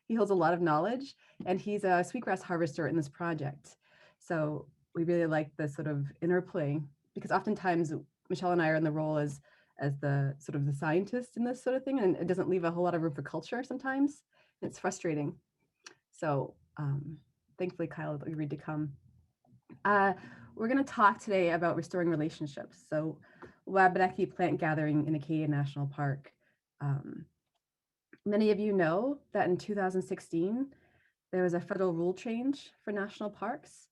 He holds a lot of knowledge, and he's a sweetgrass harvester in this project. So we really like the sort of interplay, because oftentimes Michelle and I are in the role as the sort of the scientist in this sort of thing, and it doesn't leave a whole lot of room for culture sometimes. It's frustrating. So thankfully Kyle agreed to come. We're going to talk today about restoring relationships. So Wabanaki plant gathering in Acadia National Park. Many of you know that in 2016, there was a federal rule change for national parks,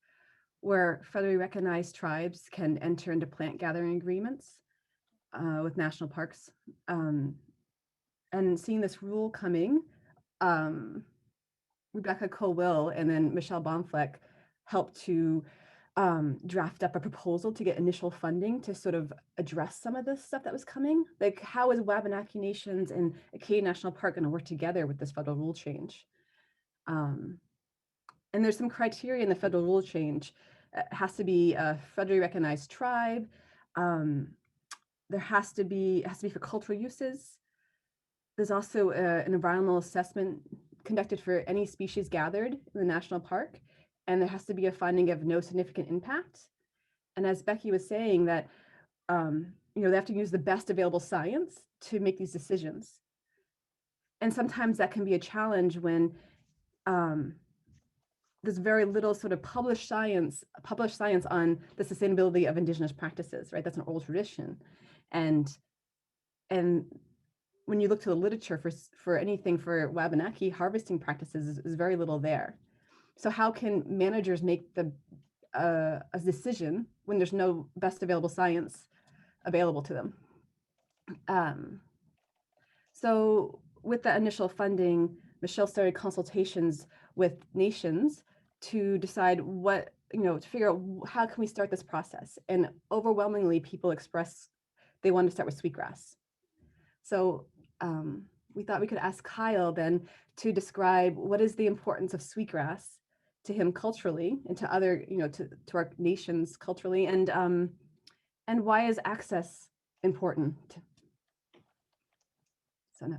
where federally recognized tribes can enter into plant gathering agreements with national parks. And seeing this rule coming, Rebecca Colwill and then Michelle Baumflek helped to draft up a proposal to get initial funding to sort of address some of this stuff that was coming. Like, how is Wabanaki Nations and Acadia National Park going to work together with this federal rule change? And there's some criteria in the federal rule change. It has to be a federally recognized tribe. There has to be for cultural uses. There's also an environmental assessment conducted for any species gathered in the national park, and there has to be a finding of no significant impact. And as Becky was saying, that they have to use the best available science to make these decisions. And sometimes that can be a challenge when there's very little sort of published science on the sustainability of Indigenous practices, right? That's an old tradition. And when you look to the literature for anything for Wabanaki, harvesting practices is very little there. So how can managers make a decision when there's no best available science available to them? So with that initial funding, Michelle started consultations with nations to decide to figure out how can we start this process. And overwhelmingly, people express they want to start with sweetgrass. So we thought we could ask Kyle then to describe what is the importance of sweetgrass to him culturally, and to other, to our nations culturally, and why is access important? So no.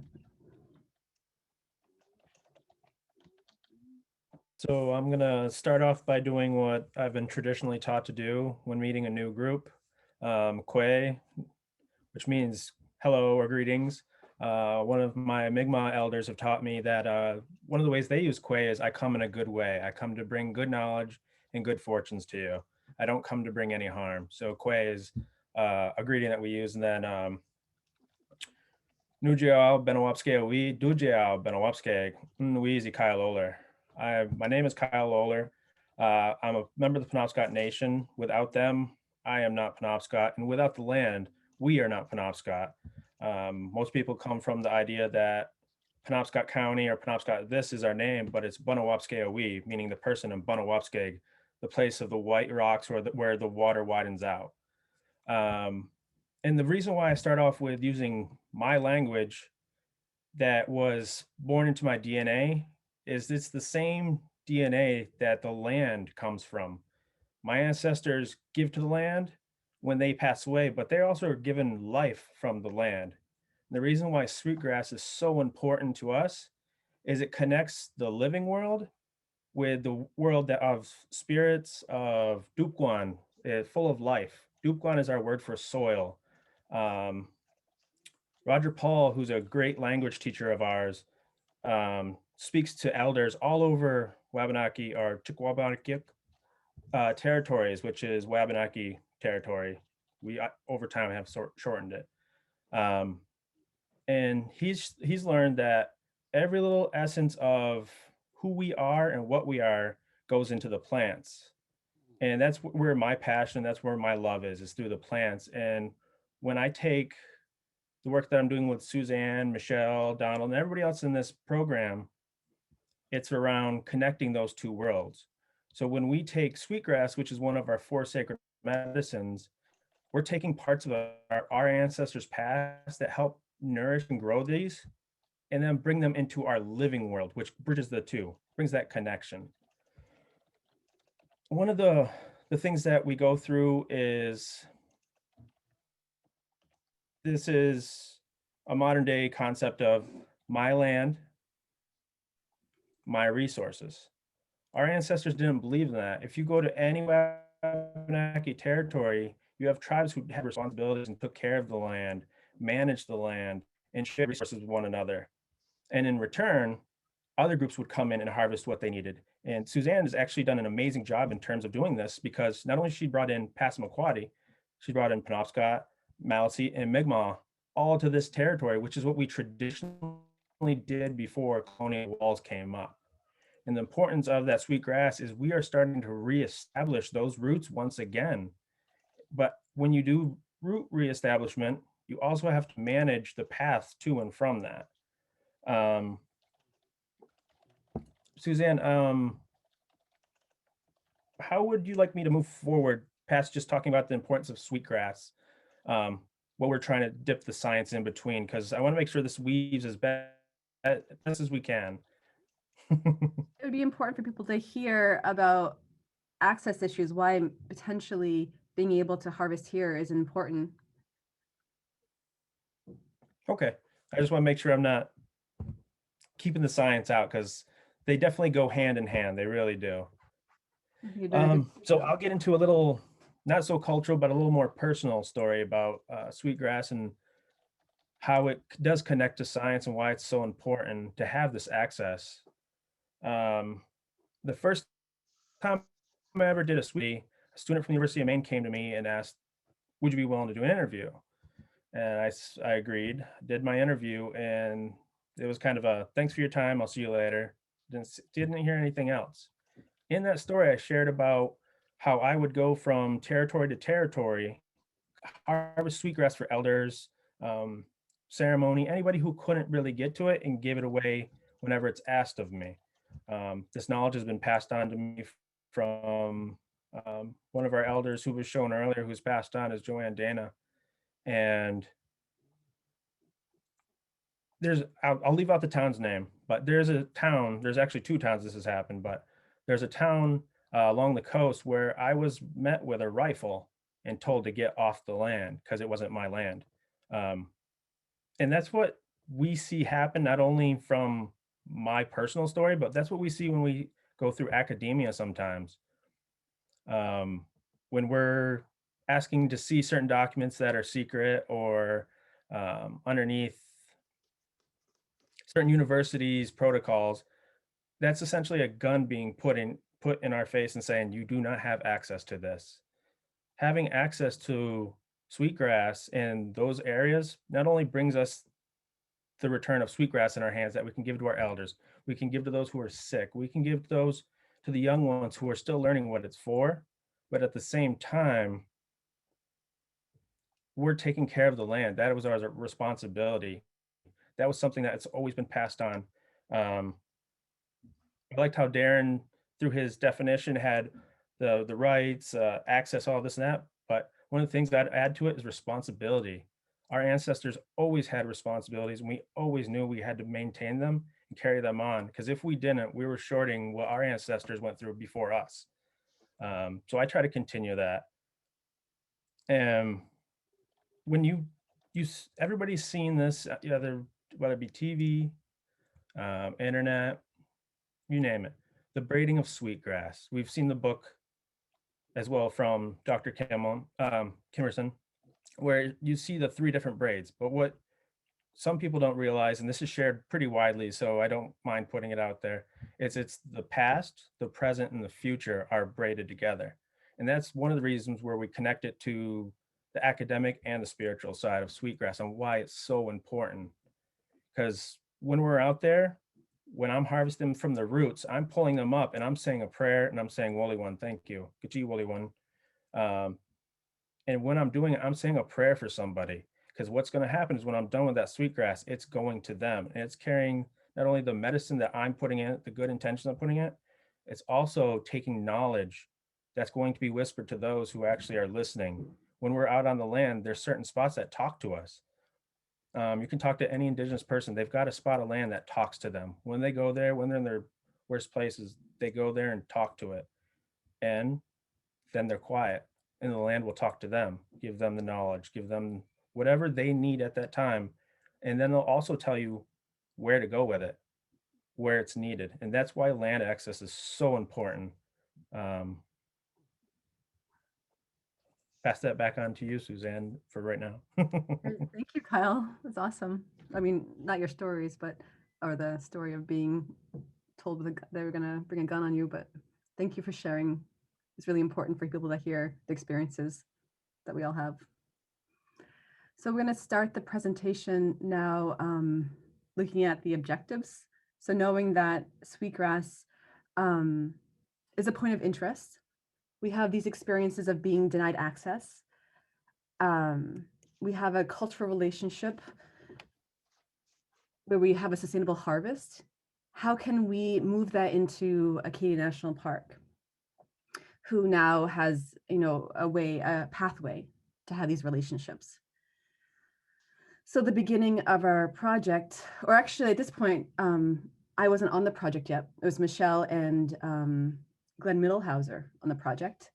So I'm gonna start off by doing what I've been traditionally taught to do when meeting a new group, kwe, which means hello or greetings. One of my Mi'kmaq elders have taught me that one of the ways they use kwe is I come in a good way. I come to bring good knowledge and good fortunes to you. I don't come to bring any harm. So kwe is a greeting that we use. And then Nujiao Panawahpskek, Dujiao Panawahpskek, Nwizi Kyle Lolar. My name is Kyle Lolar. I'm a member of the Penobscot Nation. Without them, I am not Penobscot. And without the land, we are not Penobscot. Most people come from the idea that Penobscot County or Penobscot, this is our name, but it's Panawahpskek, meaning the person in Panawahpskek, the place of the white rocks where the water widens out. And the reason why I start off with using my language that was born into my DNA is it's the same DNA that the land comes from. My ancestors give to the land when they pass away, but they also are given life from the land. And the reason why sweetgrass is so important to us is it connects the living world with the world of spirits, of Dupguan, full of life. Dupguan is our word for soil. Roger Paul, who's a great language teacher of ours, speaks to elders all over Wabanaki or Wabanaki territories, which is Wabanaki territory. We over time have shortened it. And he's learned that every little essence of who we are and what we are goes into the plants. And that's where my passion, that's where my love is through the plants. And when I take the work that I'm doing with Suzanne, Michelle, Donald, and everybody else in this program, it's around connecting those two worlds. So when we take sweetgrass, which is one of our 4 sacred medicines, we're taking parts of our ancestors' past that help nourish and grow these and then bring them into our living world, which bridges the two, brings that connection. One of the things that we go through is, this is a modern day concept of my land, my resources. Our ancestors didn't believe in that. If you go to any Wabanaki territory, you have tribes who had responsibilities and took care of the land, managed the land, and shared resources with one another. And in return, other groups would come in and harvest what they needed. And Suzanne has actually done an amazing job in terms of doing this, because not only she brought in Passamaquoddy, she brought in Penobscot, Maliseet, and Mi'kmaq all to this territory, which is what we traditionally did before colonial walls came up. And the importance of that sweetgrass is we are starting to reestablish those roots once again. But when you do root reestablishment, you also have to manage the path to and from that. Suzanne, how would you like me to move forward past just talking about the importance of sweetgrass? What we're trying to dip the science in between, because I want to make sure this weaves as best as we can. It would be important for people to hear about access issues, why potentially being able to harvest here is important. Okay, I just want to make sure I'm not keeping the science out, because they definitely go hand in hand. They really do. So I'll get into a little, not so cultural, but a little more personal story about sweetgrass and how it does connect to science and why it's so important to have this access. The first time I ever did a student from the University of Maine came to me and asked, would you be willing to do an interview? And I agreed, did my interview, and it was kind of a, thanks for your time, I'll see you later. Didn't hear anything else. In that story, I shared about how I would go from territory to territory, harvest sweetgrass for elders, ceremony, anybody who couldn't really get to it, and give it away whenever it's asked of me. This knowledge has been passed on to me from one of our elders who was shown earlier, who's passed on, is Joanne Dana. And I'll leave out the town's name, but there's a town, there's actually two towns this has happened, but there's a town along the coast where I was met with a rifle and told to get off the land because it wasn't my land. And that's what we see happen, not only from my personal story, but that's what we see when we go through academia sometimes. When we're asking to see certain documents that are secret or underneath certain universities' protocols, that's essentially a gun being put in our face and saying, you do not have access to this. Having access to sweetgrass in those areas not only brings us the return of sweetgrass in our hands that we can give to our elders, we can give to those who are sick, we can give those to the young ones who are still learning what it's for, but at the same time, we're taking care of the land. That was our responsibility. That was something that's always been passed on. I liked how Darren, through his definition, had the rights, access, all this and that. But one of the things that I'd add to it is responsibility. Our ancestors always had responsibilities, and we always knew we had to maintain them and carry them on. Because if we didn't, we were shorting what our ancestors went through before us. So I try to continue that. And when everybody's seen this, whether it be TV, internet, you name it, the braiding of sweetgrass. We've seen the book as well from Dr. Kimmerson, where you see the 3 different braids. But what some people don't realize, and this is shared pretty widely, so I don't mind putting it out there, it's the past, the present, and the future are braided together. And that's one of the reasons where we connect it to the academic and the spiritual side of sweetgrass and why it's so important. Because when we're out there, when I'm harvesting from the roots, I'm pulling them up and I'm saying a prayer and I'm saying, Woolly One, thank you. Gachi Woolly One. And when I'm doing it, I'm saying a prayer for somebody, because what's going to happen is when I'm done with that sweetgrass, it's going to them and it's carrying not only the medicine that I'm putting in it, the good intention I'm putting in it, it's also taking knowledge that's going to be whispered to those who actually are listening. When we're out on the land, there's certain spots that talk to us. You can talk to any indigenous person. They've got a spot of land that talks to them. When they go there, when they're in their worst places, they go there and talk to it. And then they're quiet, and the land will talk to them, give them the knowledge, give them whatever they need at that time. And then they'll also tell you where to go with it, where it's needed. And that's why land access is so important. Pass that back on to you, Suzanne, for right now. Great. Thank you, Kyle. That's awesome. I mean, not your stories, but or the story of being told they were going to bring a gun on you, but thank you for sharing. It's really important for people to hear the experiences that we all have. So we're going to start the presentation now, looking at the objectives. So knowing that Sweetgrass is a point of interest, we have these experiences of being denied access. We have a cultural relationship where we have a sustainable harvest. How can we move that into Acadia National Park, who now has, a pathway to have these relationships? So the beginning of our project, or actually at this point, I wasn't on the project yet. It was Michelle and Glenn Middlehauser on the project.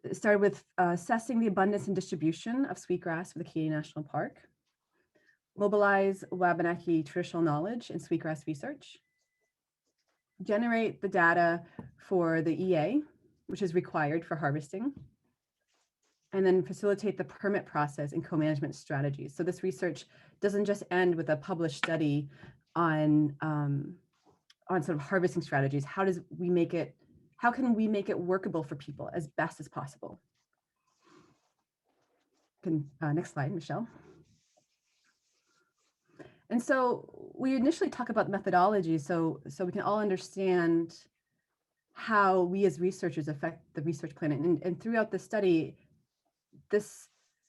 It started with assessing the abundance and distribution of sweetgrass for the Acadia National Park, mobilize Wabanaki traditional knowledge in sweetgrass research, generate the data for the EA, which is required for harvesting, and then facilitate the permit process and co-management strategies. So this research doesn't just end with a published study on sort of harvesting strategies. How can we make it workable for people as best as possible? Next slide, Michelle. And so we initially talk about methodology so we can all understand how we as researchers affect the research plan. And throughout the study, this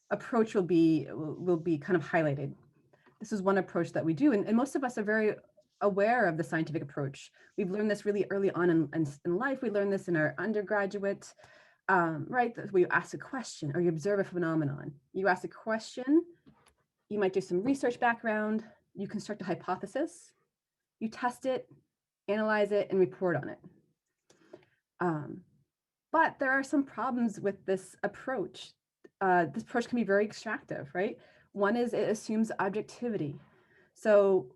approach will be kind of highlighted. This is one approach that we do, and most of us are very aware of the scientific approach. We've learned this really early on in life. We learned this in our undergraduate, right? We ask a question or you observe a phenomenon. You ask a question, you might do some research background, you construct a hypothesis, you test it, analyze it, and report on it. But there are some problems with this approach. This approach can be very extractive, right? One is it assumes objectivity. So,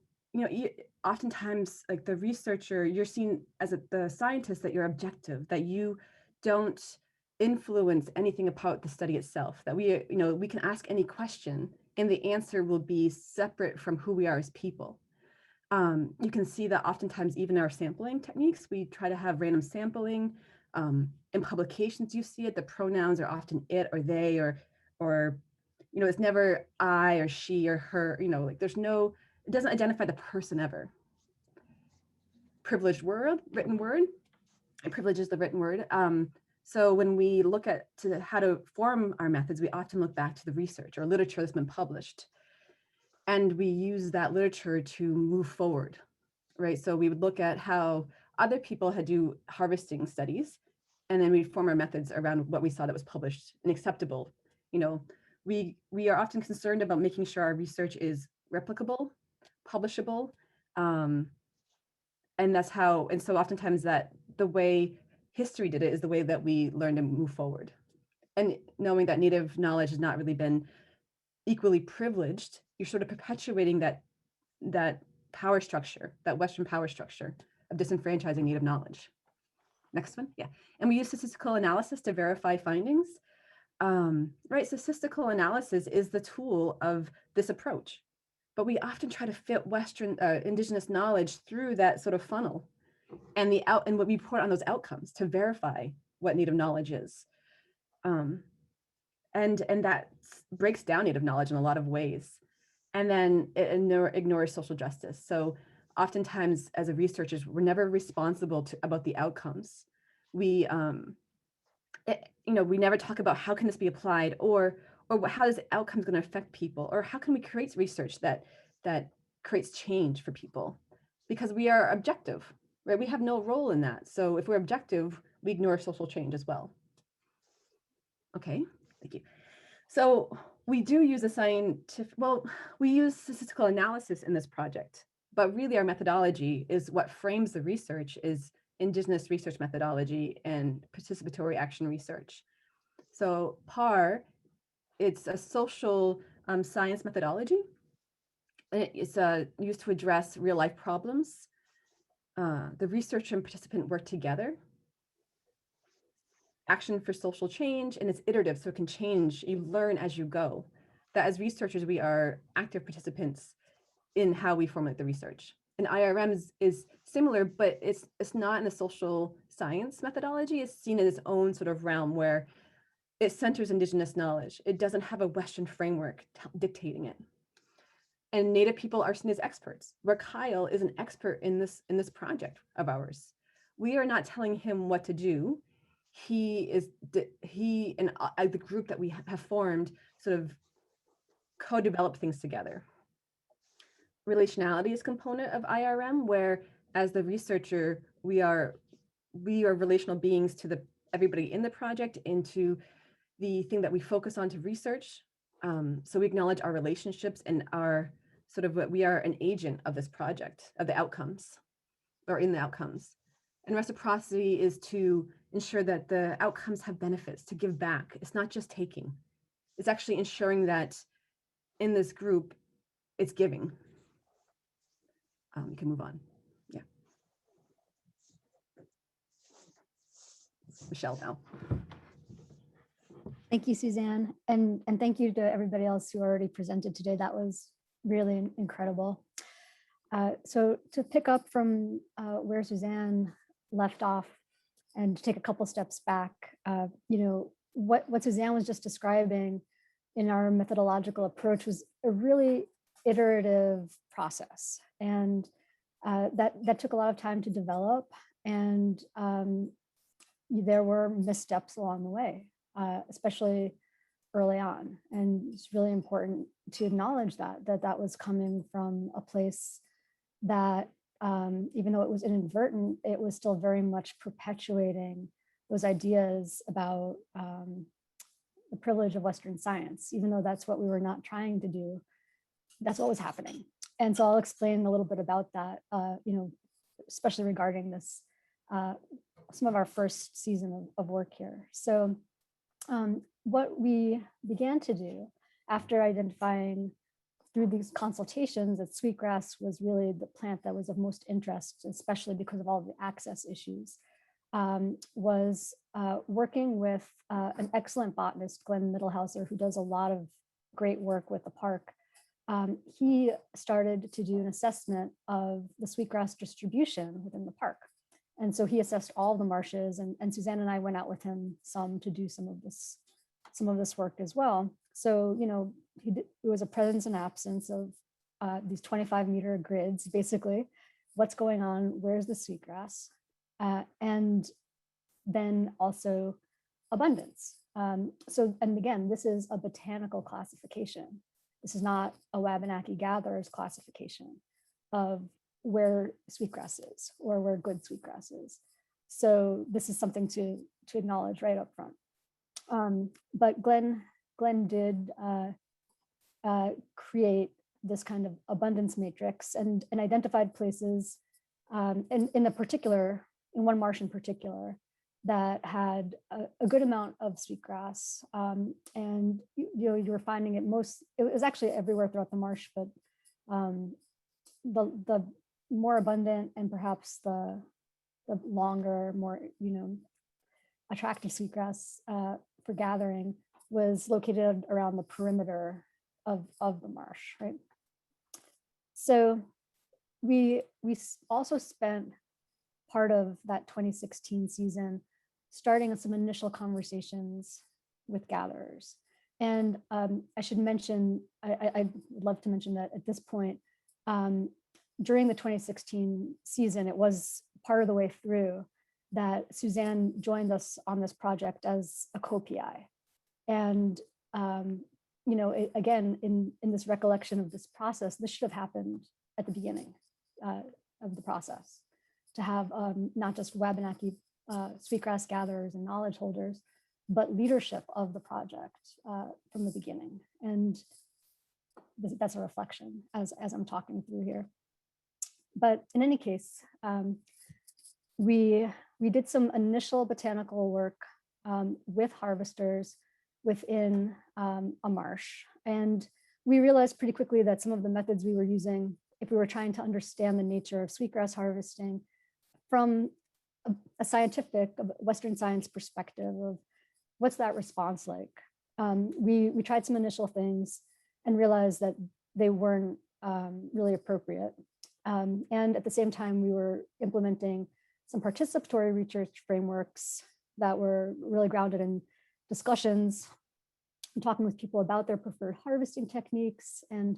oftentimes, like the researcher, you're seen as the scientist that you're objective, that you don't influence anything about the study itself, that we can ask any question and the answer will be separate from who we are as people. You can see that oftentimes even our sampling techniques, we try to have random sampling. In publications, you see it, the pronouns are often it or they, or it's never I or she or her, like it doesn't identify the person ever. Privileged word, written word, it privileges the written word. So when we look at how to form our methods, we often look back to the research or literature that's been published. And we use that literature to move forward, right? So we would look at how other people had do harvesting studies, and then we form our methods around what we saw that was published and acceptable. We are often concerned about making sure our research is replicable, publishable, and so oftentimes that the way history did it is the way that we learn to move forward. And knowing that Native knowledge has not really been equally privileged, you're sort of perpetuating that power structure, that Western power structure of disenfranchising Native knowledge. Next one, yeah. And we use statistical analysis to verify findings. Right, so statistical analysis is the tool of this approach, but we often try to fit Western indigenous knowledge through that sort of funnel, and what we report on those outcomes to verify what Native knowledge is, and that breaks down Native knowledge in a lot of ways, and then it ignores social justice. So oftentimes, as a researchers, we're never responsible about the outcomes. We never talk about how can this be applied, or how is the outcomes going to affect people, or how can we create research that creates change for people, because we are objective, right? We have no role in that. So if we're objective, we ignore social change as well. Okay, thank you. So we do use a scientific, well, we use statistical analysis in this project, but really our methodology is what frames the research is Indigenous research methodology and participatory action research. So PAR, it's a social science methodology. It's used to address real life problems. The researcher and participant work together. Action for social change, and it's iterative, so it can change. You learn as you go. That as researchers, we are active participants in how we formulate the research. And IRM is similar, but it's not in the social science methodology. It's seen in its own sort of realm where it centers Indigenous knowledge. It doesn't have a Western framework dictating it. And Native people are seen as experts, where Kyle is an expert in this project of ours. We are not telling him what to do. He and the group that we have formed sort of co-develop things together. Relationality is a component of IRM, where as the researcher, we are relational beings to everybody in the project and to the thing that we focus on to research. So we acknowledge our relationships and our we are an agent of this project, of the outcomes, or in the outcomes. And reciprocity is to ensure that the outcomes have benefits, to give back. It's not just taking. It's actually ensuring that in this group, it's giving. You can move on. Yeah. Michelle now. Thank you, Suzanne. And thank you to everybody else who already presented today. That was really incredible. So to pick up from where Suzanne left off and to take a couple steps back, what Suzanne was just describing in our methodological approach was a really iterative process. And that took a lot of time to develop. And there were missteps along the way, especially early on. And it's really important to acknowledge that was coming from a place that, even though it was inadvertent, it was still very much perpetuating those ideas about the privilege of Western science, even though that's what we were not trying to do. That's what was happening. And so I'll explain a little bit about that, especially regarding this, some of our first season of work here. So what we began to do after identifying through these consultations that Sweetgrass was really the plant that was of most interest, especially because of all the access issues, was working with an excellent botanist, Glenn Middlehauser, who does a lot of great work with the park. He started to do an assessment of the sweetgrass distribution within the park. And so he assessed all the marshes, and Suzanne and I went out with him some to do some of this work as well. So, it was a presence and absence of these 25-meter grids, basically, what's going on, where's the sweetgrass, and then also abundance. And again, this is a botanical classification. This is not a Wabanaki gatherer's classification of where sweetgrass is or where good sweetgrass is. So this is something to acknowledge right up front. But Glenn did create this kind of abundance matrix and identified places, in one marsh in particular, that had a good amount of sweetgrass. And you were finding it was actually everywhere throughout the marsh, but the more abundant and perhaps the longer, more attractive sweetgrass for gathering was located around the perimeter of the marsh, right? So we also spent part of that 2016 season starting on some initial conversations with gatherers. And I should mention, I'd love to mention that at this point, during the 2016 season, it was part of the way through that Suzanne joined us on this project as a co-PI. And, again, in this recollection of this process, this should have happened at the beginning of the process, to have not just Wabanaki sweetgrass gatherers and knowledge holders, but leadership of the project from the beginning. And that's a reflection as I'm talking through here. But in any case, we did some initial botanical work with harvesters within a marsh. And we realized pretty quickly that some of the methods we were using, if we were trying to understand the nature of sweetgrass harvesting from a scientific, Western science perspective of what's that response like? We tried some initial things and realized that they weren't really appropriate. And at the same time, we were implementing some participatory research frameworks that were really grounded in discussions, and talking with people about their preferred harvesting techniques and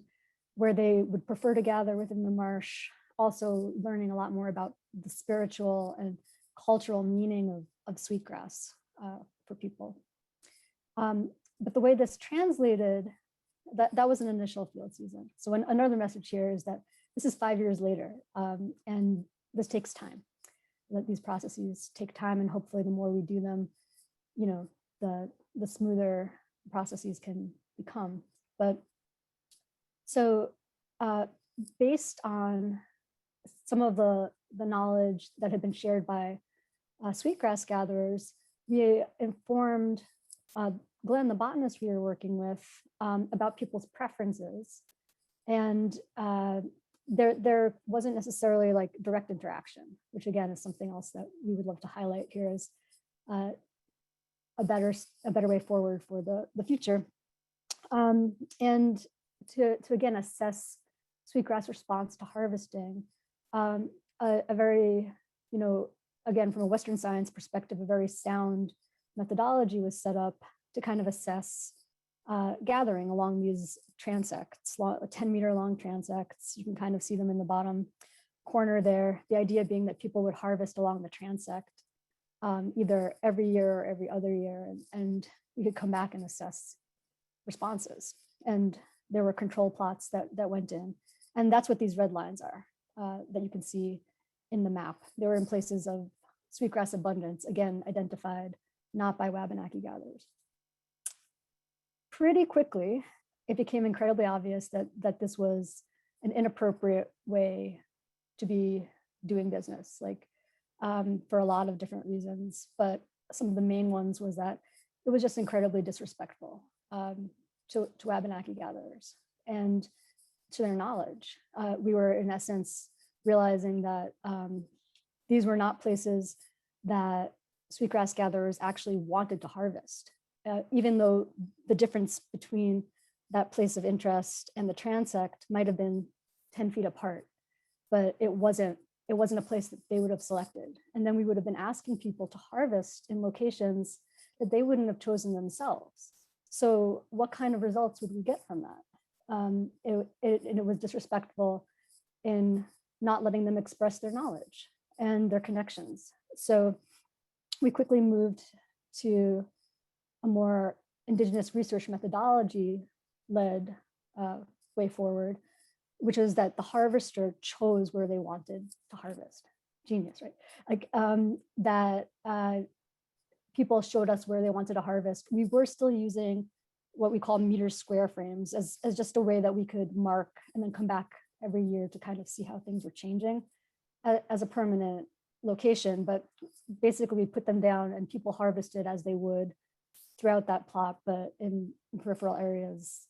where they would prefer to gather within the marsh, also learning a lot more about the spiritual and cultural meaning of sweetgrass for people. But the way this translated, that was an initial field season. So another message here is that this is 5 years later, and this takes time. That these processes take time, and hopefully the more we do them, the smoother processes can become. But so based on some of the knowledge that had been shared by sweetgrass gatherers, we informed Glenn, the botanist we were working with, about people's preferences. And there wasn't necessarily like direct interaction, which again is something else that we would love to highlight here as a better way forward for the future. And to again assess sweetgrass response to harvesting, a very, again, from a Western science perspective, a very sound methodology was set up to kind of assess gathering along these transects, 10-meter long transects. You can kind of see them in the bottom corner there. The idea being that people would harvest along the transect either every year or every other year, and we could come back and assess responses. And there were control plots that went in. And that's what these red lines are that you can see in the map. They were in places of sweetgrass abundance, again, identified not by Wabanaki gatherers. Pretty quickly, it became incredibly obvious that this was an inappropriate way to be doing business, like for a lot of different reasons. But some of the main ones was that it was just incredibly disrespectful to Wabanaki gatherers and to their knowledge. We were in essence realizing that these were not places that sweetgrass gatherers actually wanted to harvest. Even though the difference between that place of interest and the transect might have been 10 feet apart, but it wasn't a place that they would have selected. And then we would have been asking people to harvest in locations that they wouldn't have chosen themselves. So what kind of results would we get from that? It was disrespectful in not letting them express their knowledge and their connections. So we quickly moved to a more Indigenous research methodology led way forward, which is that the harvester chose where they wanted to harvest. Genius, right? Like that people showed us where they wanted to harvest. We were still using what we call meter square frames as just a way that we could mark and then come back every year to kind of see how things were changing as a permanent location. But basically we put them down and people harvested as they would throughout that plot, but in peripheral areas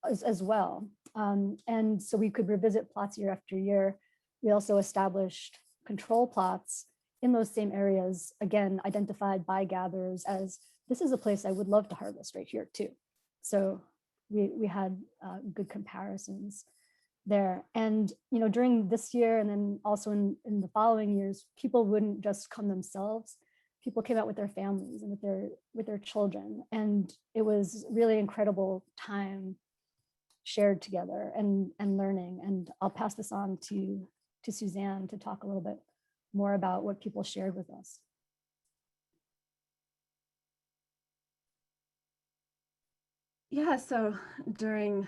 as well. And so we could revisit plots year after year. We also established control plots in those same areas, again, identified by gatherers as this is a place I would love to harvest right here too. So we had good comparisons there. And during this year and then also in the following years, people wouldn't just come themselves. People came out with their families and with their children. And it was really incredible time shared together and learning. And I'll pass this on to Suzanne to talk a little bit more about what people shared with us. Yeah, so during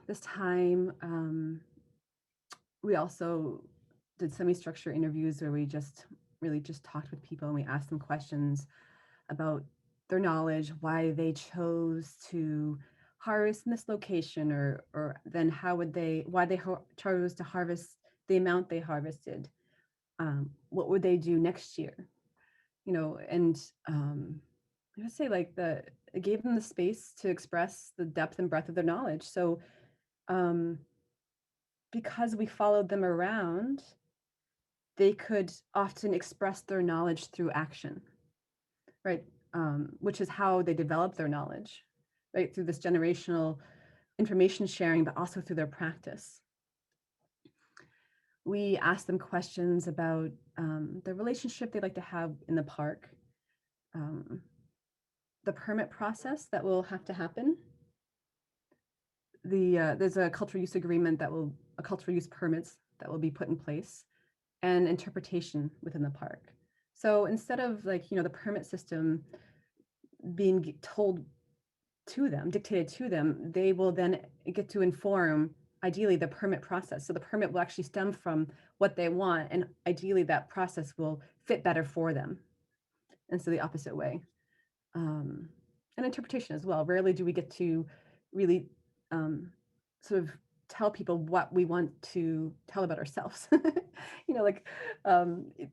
this time, we also did semi-structured interviews where we just talked with people and we asked them questions about their knowledge, why they chose to harvest in this location, or then why they chose to harvest the amount they harvested. What would they do next year? And I would say like it gave them the space to express the depth and breadth of their knowledge. So because we followed them around, they could often express their knowledge through action, right? Which is how they develop their knowledge, right? Through this generational information sharing, but also through their practice. We asked them questions about the relationship they'd like to have in the park, the permit process that will have to happen. There's a cultural use agreement a cultural use permits that will be put in place, and interpretation within the park. So instead of the permit system being told to them, dictated to them, they will then get to inform ideally the permit process. So the permit will actually stem from what they want, and ideally that process will fit better for them. And so the opposite way. And interpretation as well. Rarely do we get to really sort of tell people what we want to tell about ourselves.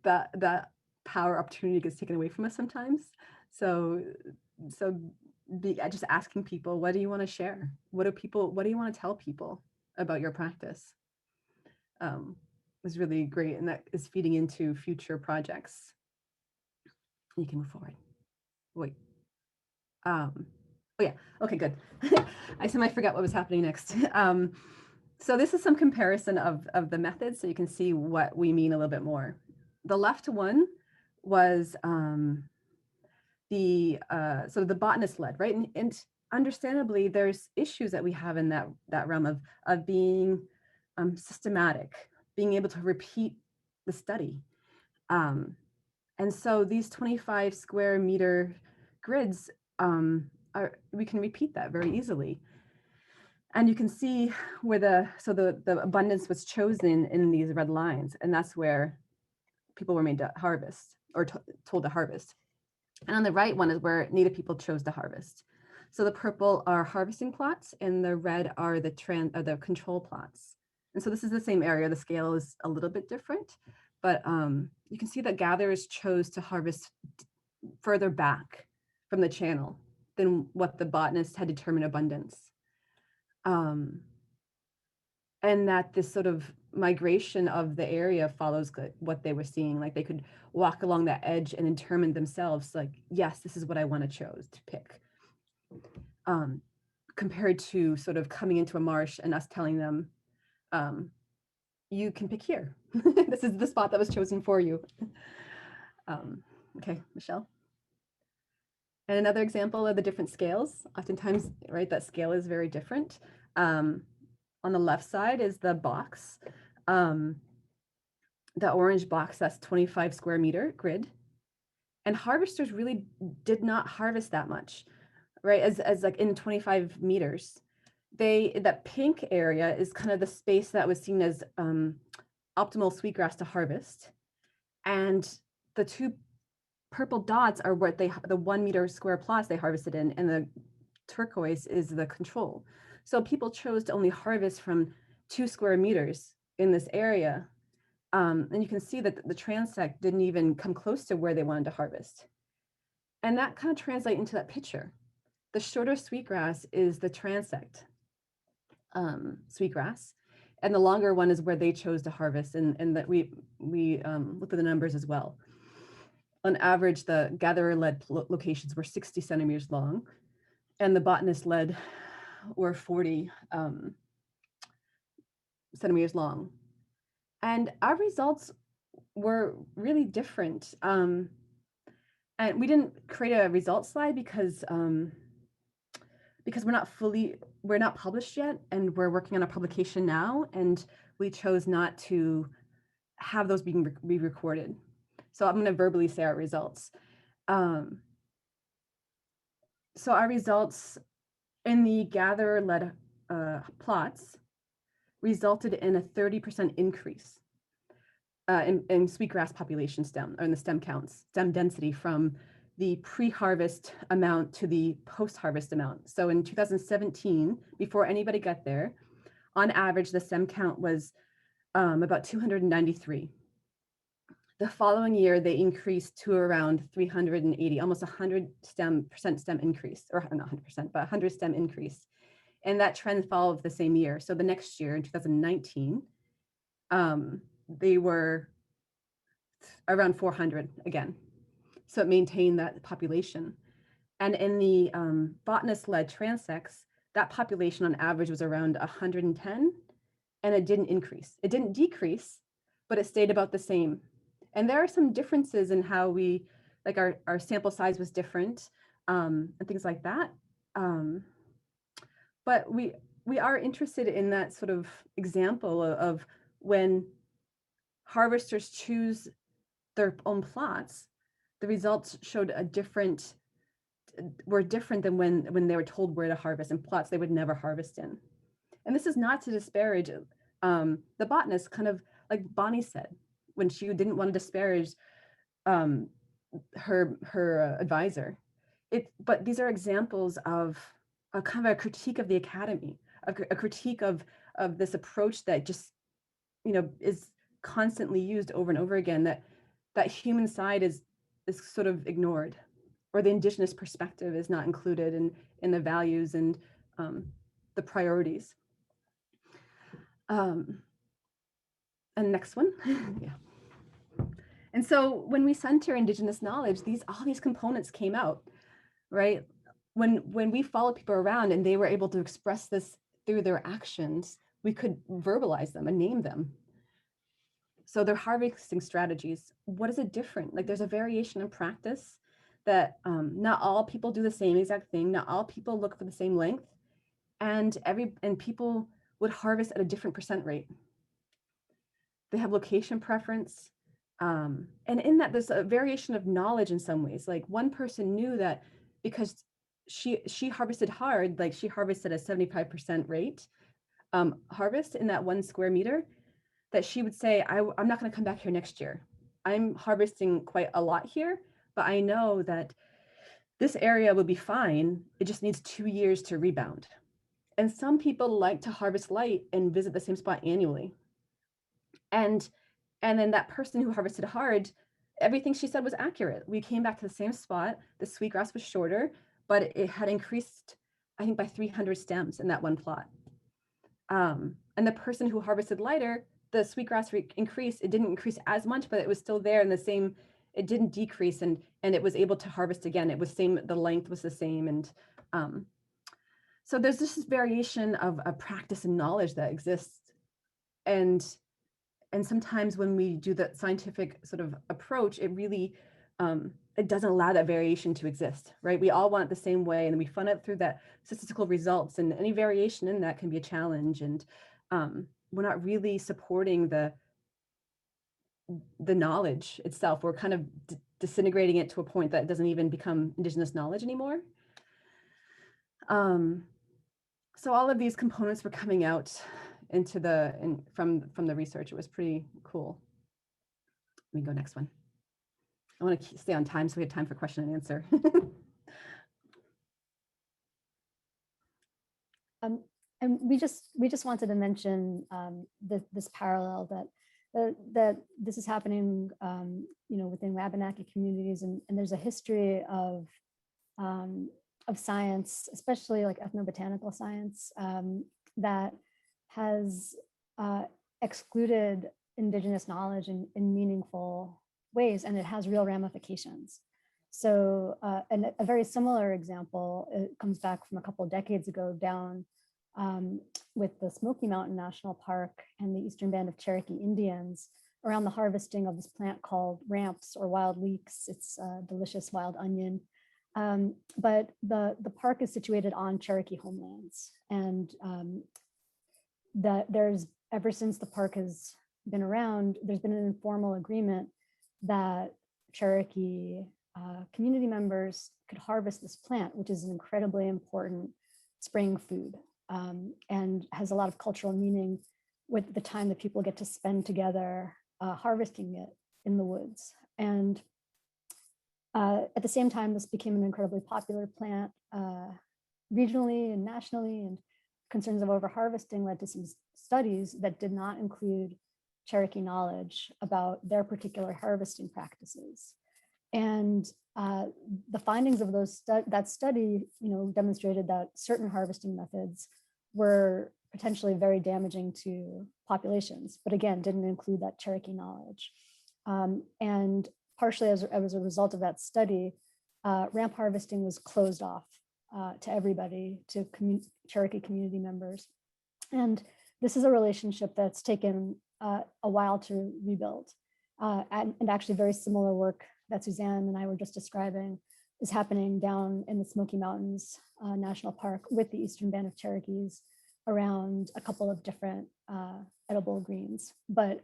That power opportunity gets taken away from us sometimes. So just asking people, what do you want to share? What do you want to tell people about your practice? Was really great, and that is feeding into future projects. You can move forward. Wait. Oh yeah. Okay, good. I forgot what was happening next. So this is some comparison of the methods, so you can see what we mean a little bit more. The left one was the botanist led, right? And understandably, there's issues that we have in that realm of being systematic, being able to repeat the study. And so these 25 square meter grids, we can repeat that very easily. And you can see where the abundance was chosen in these red lines, and that's where people were made to harvest, or told to harvest. And on the right one is where Native people chose to harvest. So the purple are harvesting plots, and the red are the control plots. And so this is the same area. The scale is a little bit different, but you can see that gatherers chose to harvest further back from the channel than what the botanists had determined abundance. And that this sort of migration of the area follows what they were seeing. Like they could walk along that edge and determine themselves, like, yes, this is what I want to choose to pick. Compared to sort of coming into a marsh and us telling them, you can pick here. This is the spot that was chosen for you. Okay, Michelle. And another example of the different scales. Oftentimes, right, that scale is very different. On the left side is the box. The orange box, that's 25 square meter grid. And harvesters really did not harvest that much, right? As like in 25 meters. That pink area is kind of the space that was seen as optimal sweetgrass to harvest. And the two purple dots are what the 1 meter square plots they harvested in, and the turquoise is the control. So people chose to only harvest from 2 square meters in this area. And you can see that the transect didn't even come close to where they wanted to harvest. And that kind of translates into that picture. The shorter sweetgrass is the transect sweetgrass, and the longer one is where they chose to harvest, and that we looked at the numbers as well. On average, the gatherer-led locations were 60 centimeters long, and the botanist-led were 40 centimeters long. And our results were really different. And we didn't create a results slide because we're not published yet, and we're working on a publication now, and we chose not to have those being re-recorded. So I'm going to verbally say our results. So our results in the gatherer-led plots resulted in a 30% increase in sweetgrass population stem, or in the stem counts, stem density from the pre-harvest amount to the post-harvest amount. So in 2017, before anybody got there, on average, the stem count was about 293. The following year, they increased to around 380, almost 100% stem increase, or not 100%, but 100 stem increase. And that trend followed the same year. So the next year, in 2019, they were around 400 again. So it maintained that population. And in the botanist-led transects, that population on average was around 110, and it didn't increase. It didn't decrease, but it stayed about the same. And there are some differences in how we, like our sample size was different and things like that. But we are interested in that sort of example of when harvesters choose their own plots, the results showed were different than when they were told where to harvest, in plots they would never harvest in. And this is not to disparage the botanist, kind of like Bonnie said, when she didn't want to disparage her advisor. But these are examples of a kind of a critique of the academy, a critique of this approach that just, is constantly used over and over again, that human side is sort of ignored, or the indigenous perspective is not included in the values and the priorities. And next one, yeah. And so when we center indigenous knowledge, all these components came out, right? When we followed people around and they were able to express this through their actions, we could verbalize them and name them. So their harvesting strategies, what is it different? Like there's a variation in practice that not all people do the same exact thing. Not all people look for the same length, and people would harvest at a different percent rate. They have location preference. And in that, there's a variation of knowledge in some ways. Like one person knew that because she harvested hard, like she harvested a 75% rate harvest in that 1 square meter, that she would say, I'm not going to come back here next year. I'm harvesting quite a lot here, but I know that this area will be fine. It just needs 2 years to rebound. And some people like to harvest light and visit the same spot annually. And then that person who harvested hard, everything she said was accurate. We came back to the same spot. The sweetgrass was shorter, but it had increased, I think, by 300 stems in that one plot. And the person who harvested lighter, the sweetgrass increased. It didn't increase as much, but it was still there in the same. It didn't decrease, and it was able to harvest again. It was same. The length was the same, and so there's this variation of a practice and knowledge that exists, and sometimes when we do that scientific sort of approach, it really it doesn't allow that variation to exist, right? We all want it the same way, and we fund it through that statistical results, and any variation in that can be a challenge, and we're not really supporting the knowledge itself. We're kind of disintegrating it to a point that it doesn't even become indigenous knowledge anymore. So all of these components were coming out into from the research. It was pretty cool. Let me go next one. I want to stay on time so we have time for question and answer. And we just wanted to mention this parallel that this is happening, within Wabanaki communities, and there's a history of science, especially like ethnobotanical science, that has excluded indigenous knowledge in meaningful ways, and it has real ramifications. So, and a very similar example, it comes back from a couple of decades ago down with the Smoky Mountain National Park and the Eastern Band of Cherokee Indians around the harvesting of this plant called ramps or wild leeks. It's a delicious wild onion. But the park is situated on Cherokee homelands, and ever since the park has been around, there's been an informal agreement that Cherokee community members could harvest this plant, which is an incredibly important spring food, and has a lot of cultural meaning with the time that people get to spend together harvesting it in the woods. And At the same time, this became an incredibly popular plant regionally and nationally, and concerns of overharvesting led to some studies that did not include Cherokee knowledge about their particular harvesting practices. And the findings of that study, demonstrated that certain harvesting methods were potentially very damaging to populations, but again, didn't include that Cherokee knowledge. And partially as a result of that study, ramp harvesting was closed off to everybody, to Cherokee community members. And this is a relationship that's taken a while to rebuild. And actually very similar work that Suzanne and I were just describing is happening down in the Smoky Mountains National Park with the Eastern Band of Cherokees around a couple of different edible greens. But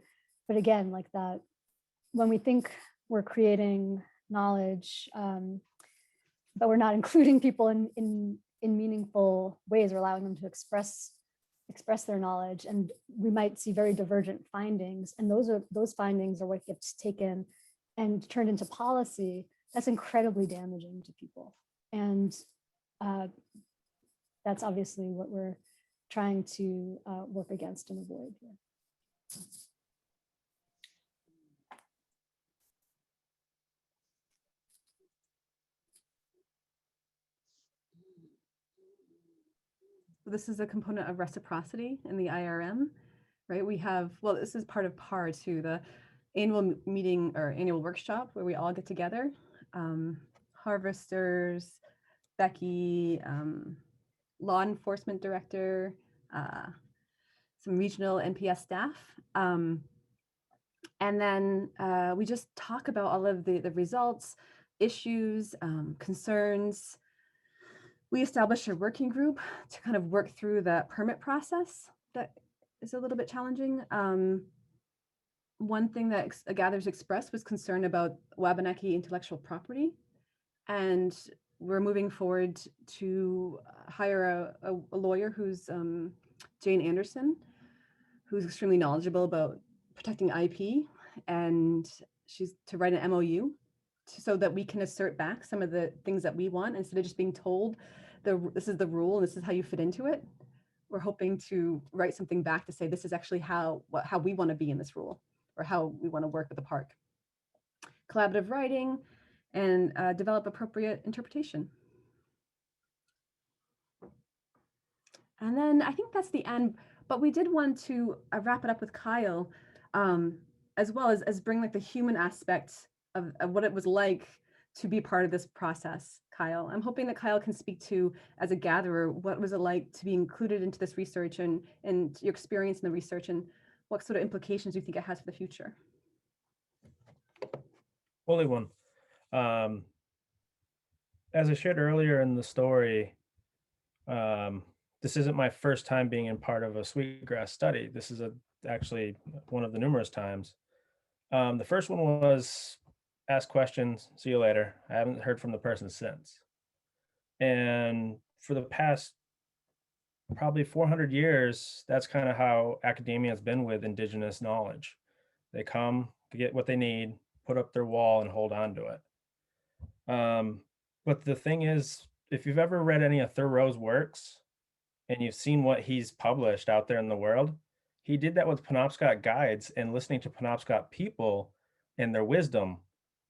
again, like that, when we think we're creating knowledge, but we're not including people in meaningful ways or allowing them to express their knowledge, and we might see very divergent findings, and those findings are what gets taken and turned into policy. That's incredibly damaging to people, and that's obviously what we're trying to work against and avoid here. This is a component of reciprocity in the IRM, right? We have, well, this is part of PAR too, the annual meeting or annual workshop where we all get together. Harvesters, Becky, law enforcement director, some regional NPS staff. And then we just talk about all of the results, issues, concerns. We established a working group to kind of work through the permit process that is a little bit challenging. One thing that Gathers expressed was concern about Wabanaki intellectual property. And we're moving forward to hire a lawyer who's Jane Anderson, who's extremely knowledgeable about protecting IP. And she's to write an MOU so that we can assert back some of the things that we want instead of just being told this is the rule and this is how you fit into it. We're hoping to write something back to say this is actually how we want to be in this rule or how we want to work with the park. Collaborative writing and develop appropriate interpretation. And then I think that's the end, but we did want to wrap it up with Kyle, as well as bring like the human aspect of what it was like to be part of this process. Kyle, I'm hoping that Kyle can speak to, as a gatherer, what was it like to be included into this research and your experience in the research and what sort of implications you think it has for the future. Holy one. As I shared earlier in the story, this isn't my first time being in part of a Sweetgrass study. This is actually one of the numerous times. The first one was ask questions, see you later. I haven't heard from the person since. And for the past probably 400 years, that's kind of how academia has been with indigenous knowledge. They come to get what they need, put up their wall and hold on to it. But the thing is, if you've ever read any of Thoreau's works and you've seen what he's published out there in the world, he did that with Penobscot guides and listening to Penobscot people and their wisdom.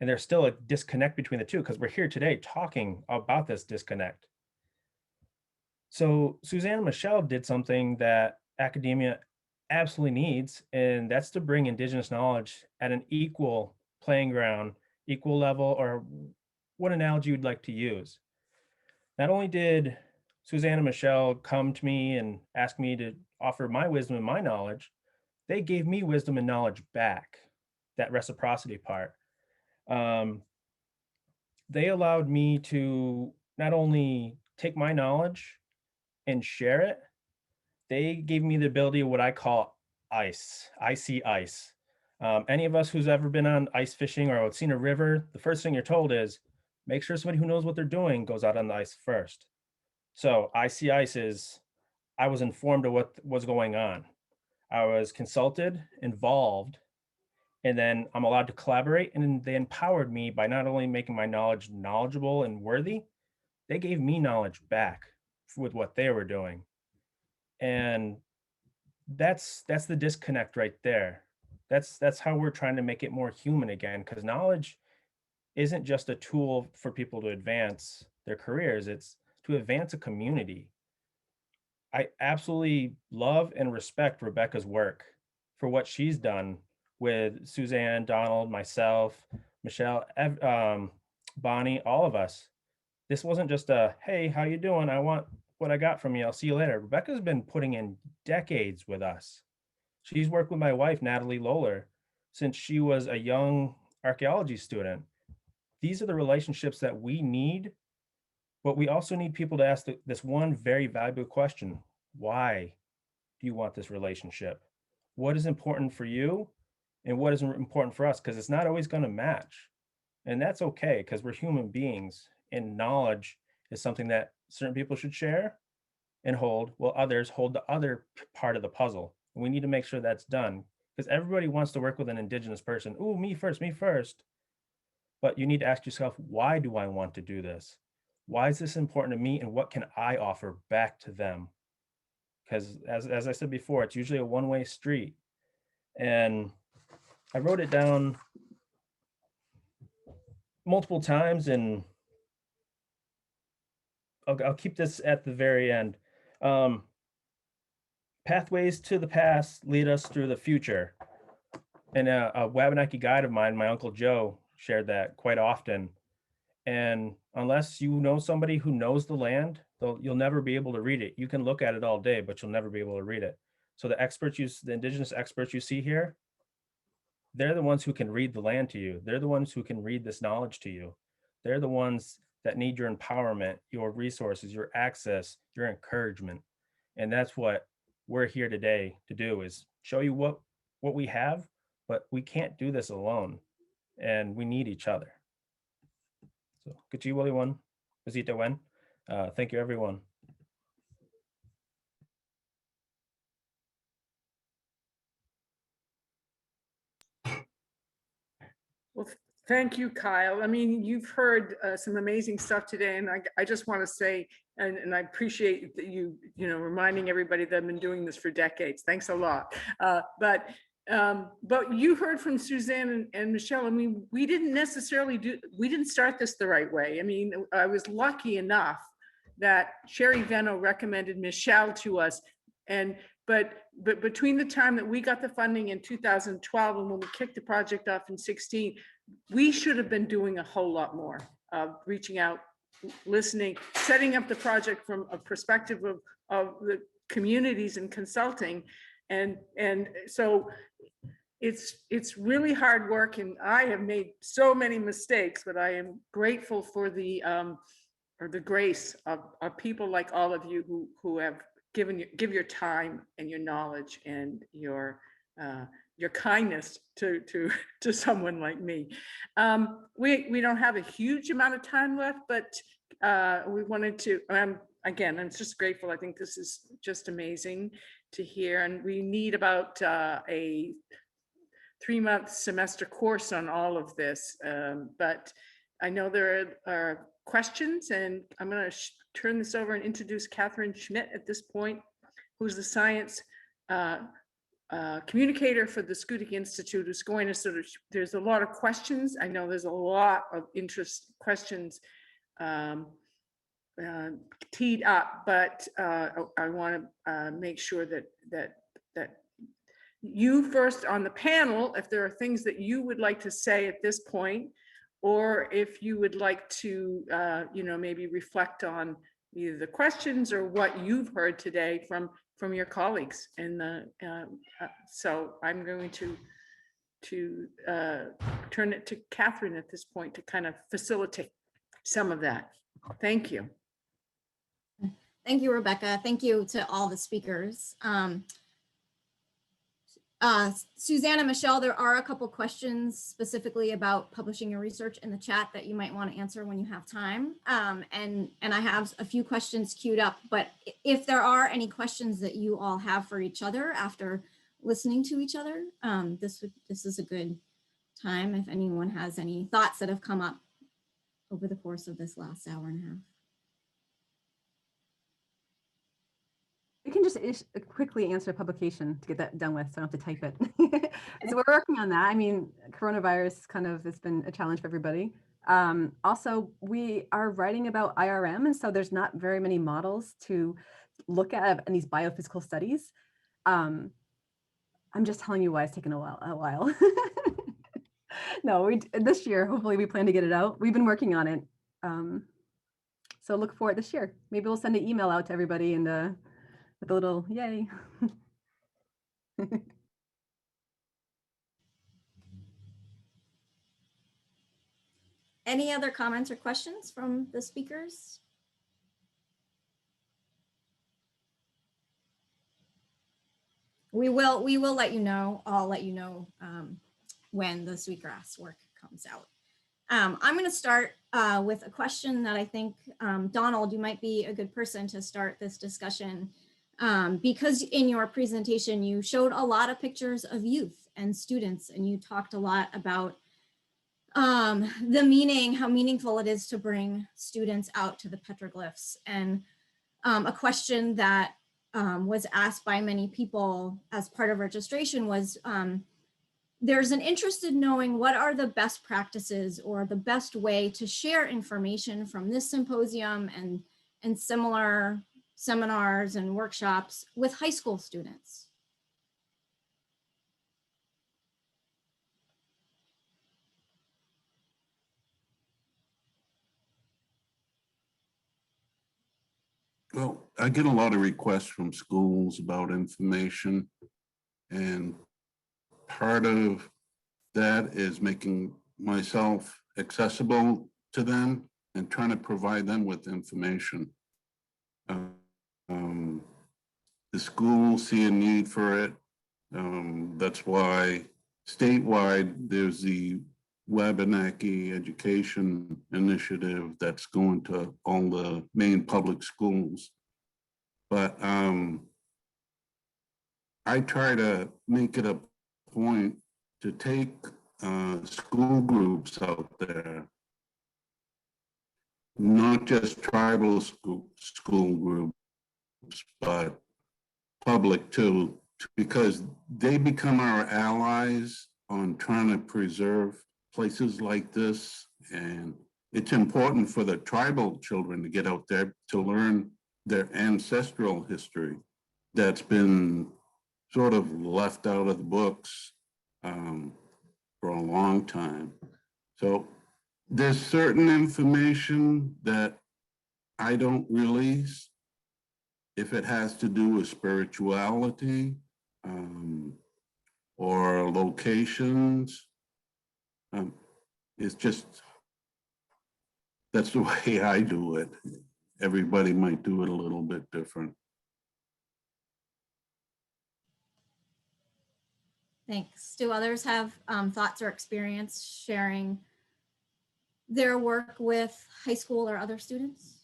And there's still a disconnect between the two because we're here today talking about this disconnect. So Suzanne and Michelle did something that academia absolutely needs, and that's to bring indigenous knowledge at an equal playing ground, equal level, or what analogy you'd like to use. Not only did Suzanne and Michelle come to me and ask me to offer my wisdom and my knowledge, they gave me wisdom and knowledge back, that reciprocity part. They allowed me to not only take my knowledge and share it, they gave me the ability of what I call icy ice. Any of us who's ever been on ice fishing or seen a river, the first thing you're told is, make sure somebody who knows what they're doing goes out on the ice first. So icy ice is, I was informed of what was going on. I was consulted, involved, And then I'm allowed to collaborate, and then they empowered me by not only making my knowledge knowledgeable and worthy, they gave me knowledge back with what they were doing. And that's the disconnect right there. That's how we're trying to make it more human again, because knowledge isn't just a tool for people to advance their careers, it's to advance a community. I absolutely love and respect Rebecca's work for what she's done with Suzanne, Donald, myself, Michelle, Bonnie, all of us. This wasn't just a, hey, how you doing? I want what I got from you. I'll see you later. Rebecca's been putting in decades with us. She's worked with my wife, Natalie Lolar, since she was a young archaeology student. These are the relationships that we need, but we also need people to ask this one very valuable question. Why do you want this relationship? What is important for you and what is important for us? Because it's not always going to match. And that's okay, because we're human beings, and knowledge is something that certain people should share and hold, while others hold the other part of the puzzle. And we need to make sure that's done, because everybody wants to work with an Indigenous person. Ooh, me first, me first. But you need to ask yourself, why do I want to do this? Why is this important to me, and what can I offer back to them? Because as I said before, it's usually a one-way street. And I wrote it down multiple times, and I'll keep this at the very end. Pathways to the past lead us through the future. And a Wabanaki guide of mine, my Uncle Joe, shared that quite often. And unless you know somebody who knows the land, you'll never be able to read it. You can look at it all day, but you'll never be able to read it. So the Indigenous experts you see here, they're the ones who can read the land to you. They're the ones who can read this knowledge to you. They're the ones that need your empowerment, your resources, your access, your encouragement. And that's what we're here today to do, is show you what we have, but we can't do this alone, and we need each other. So, Kachi Wali Wan, Mazita Wen. Thank you, everyone. Well, thank you, Kyle. I mean, you've heard some amazing stuff today, and I just want to say, and I appreciate that you reminding everybody that I've been doing this for decades. Thanks a lot. But you heard from Suzanne and Michelle. I mean, we didn't start this the right way. I mean, I was lucky enough that Sherry Venno recommended Michelle to us, but between the time that we got the funding in 2012 and when we kicked the project off in 16, we should have been doing a whole lot more, reaching out, listening, setting up the project from a perspective of the communities and consulting. And so it's really hard work, and I have made so many mistakes, but I am grateful for the grace of people like all of you who have give your time and your knowledge and your kindness to someone like me. We don't have a huge amount of time left, but we wanted to, again, I'm just grateful. I think this is just amazing to hear, and we need about a 3-month semester course on all of this, but I know there are questions, and I'm going to turn this over and introduce Catherine Schmidt at this point, who's the science communicator for the Schoodic Institute, who's going to there's a lot of questions. I know there's a lot of questions teed up, but I want to make sure that you first on the panel, if there are things that you would like to say at this point, or if you would like to, maybe reflect on either the questions or what you've heard today from your colleagues. So I'm going to turn it to Catherine at this point to kind of facilitate some of that. Thank you. Thank you, Rebecca. Thank you to all the speakers. Suzanne and Michelle, there are a couple questions specifically about publishing your research in the chat that you might want to answer when you have time. And I have a few questions queued up, but if there are any questions that you all have for each other after listening to each other, this is a good time if anyone has any thoughts that have come up over the course of this last hour and a half. We can just quickly answer a publication to get that done with, so I don't have to type it. So we're working on that. I mean, coronavirus kind of has been a challenge for everybody. Also, we are writing about IRM, and so there's not very many models to look at in these biophysical studies. I'm just telling you why it's taken a while. No, this year, hopefully we plan to get it out. We've been working on it. So look for it this year. Maybe we'll send an email out to everybody and with a little yay. Any other comments or questions from the speakers? We will let you know. I'll let you know when the Sweetgrass work comes out. I'm going to start with a question that I think, Donald, you might be a good person to start this discussion, because in your presentation, you showed a lot of pictures of youth and students, and you talked a lot about the meaning, how meaningful it is to bring students out to the petroglyphs. And a question that was asked by many people as part of registration was, there's an interest in knowing what are the best practices or the best way to share information from this symposium and similar seminars and workshops with high school students. Well, I get a lot of requests from schools about information, and part of that is making myself accessible to them and trying to provide them with information. The schools see a need for it. That's why statewide there's the Wabanaki Education Initiative that's going to all the Maine public schools. But I try to make it a point to take school groups out there, not just tribal school groups, but public too, because they become our allies on trying to preserve places like this. And it's important for the tribal children to get out there to learn their ancestral history that's been sort of left out of the books for a long time. So there's certain information that I don't release if it has to do with spirituality or locations. It's just, that's the way I do it. Everybody might do it a little bit different. Thanks. Do others have thoughts or experience sharing their work with high school or other students?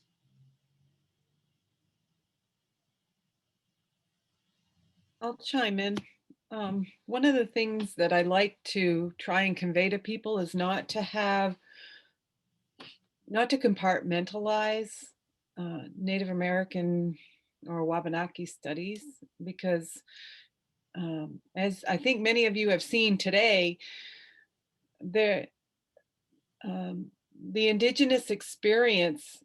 I'll chime in. One of the things that I like to try and convey to people is not to compartmentalize Native American or Wabanaki studies, because as I think many of you have seen today, the Indigenous experience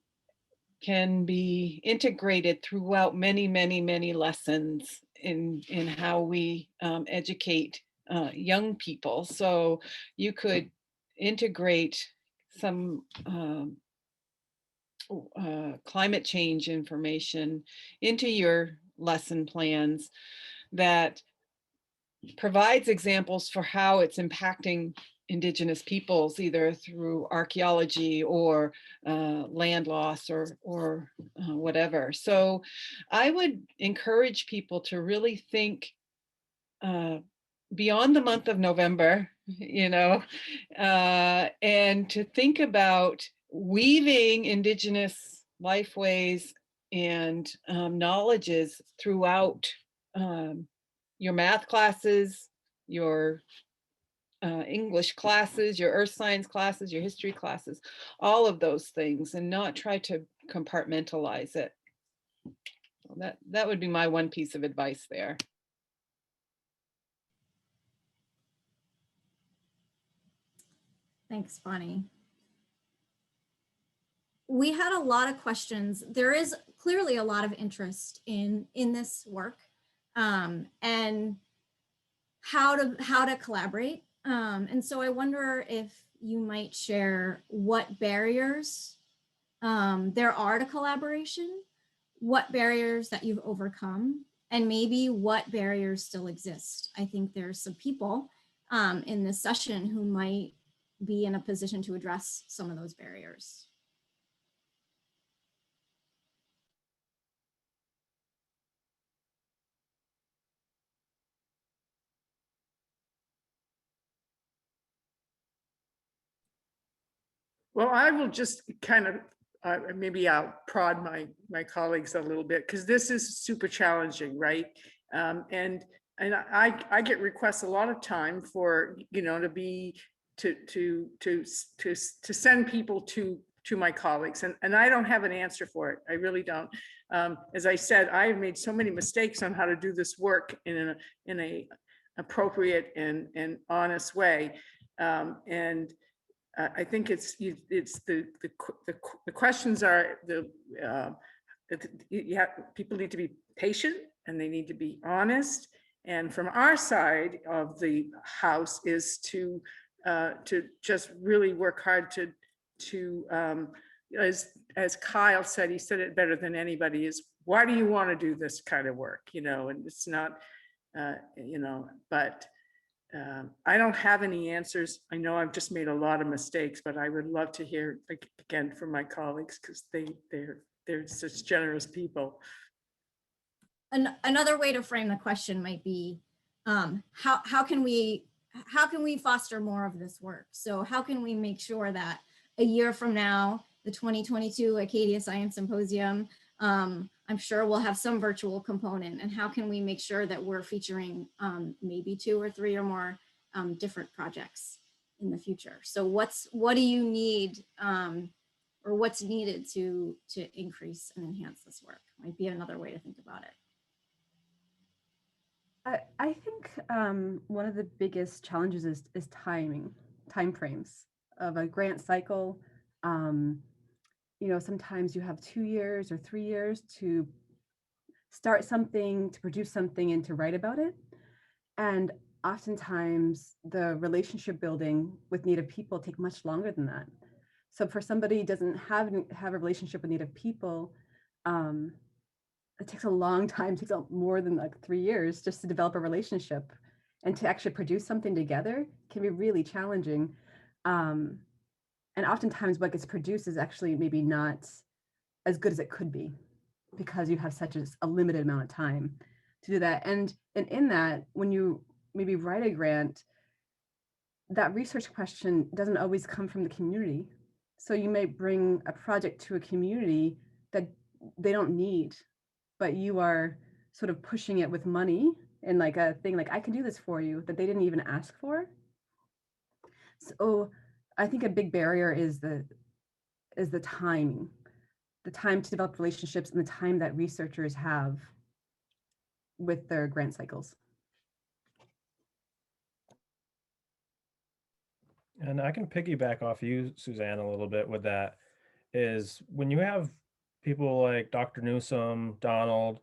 can be integrated throughout many, many, many lessons in how we educate young people. So you could integrate some climate change information into your lesson plans that provides examples for how it's impacting Indigenous peoples, either through archaeology or land loss or whatever. So I would encourage people to really think beyond the month of November, you know, and to think about weaving Indigenous lifeways and knowledges throughout your math classes, your English classes, your earth science classes, your history classes, all of those things, and not try to compartmentalize it. That would be my one piece of advice there. Thanks, Bonnie. We had a lot of questions. There is clearly a lot of interest in this work, and how to collaborate. And so I wonder if you might share what barriers there are to collaboration, what barriers that you've overcome, and maybe what barriers still exist. I think there's some people in this session who might be in a position to address some of those barriers. Well, I will just kind of, maybe I'll prod my colleagues a little bit, because this is super challenging, right? And I get requests a lot of time for, to send people to my colleagues, and I don't have an answer for it. I really don't. As I said, I have made so many mistakes on how to do this work in a appropriate and honest way. I think it's the questions are people need to be patient, and they need to be honest. And from our side of the house is to just really work hard to as Kyle said, he said it better than anybody, is why do you want to do this kind of work? And it's not but I don't have any answers. I know I've just made a lot of mistakes, but I would love to hear again from my colleagues, because they're such generous people. Another way to frame the question might be, how can we foster more of this work? So how can we make sure that a year from now, the 2022 Acadia Science Symposium, I'm sure we'll have some virtual component, and how can we make sure that we're featuring maybe 2 or 3 or more different projects in the future? So what do you need, or what's needed to increase and enhance this work? Might be another way to think about it. I think one of the biggest challenges is time frames of a grant cycle. Sometimes you have 2 years or 3 years to start something, to produce something, and to write about it. And oftentimes the relationship building with Native people take much longer than that. So for somebody who doesn't have a relationship with Native people, it takes a long time, it takes more than like 3 years just to develop a relationship, and to actually produce something together can be really challenging. And oftentimes what gets produced is actually maybe not as good as it could be, because you have such a limited amount of time to do that. And in that, when you maybe write a grant, that research question doesn't always come from the community. So you may bring a project to a community that they don't need, but you are sort of pushing it with money and like a thing like, I can do this for you, that they didn't even ask for. So I think a big barrier is the timing, the time to develop relationships, and the time that researchers have with their grant cycles. And I can piggyback off you, Suzanne, a little bit with that, is when you have people like Dr. Newsom, Donald,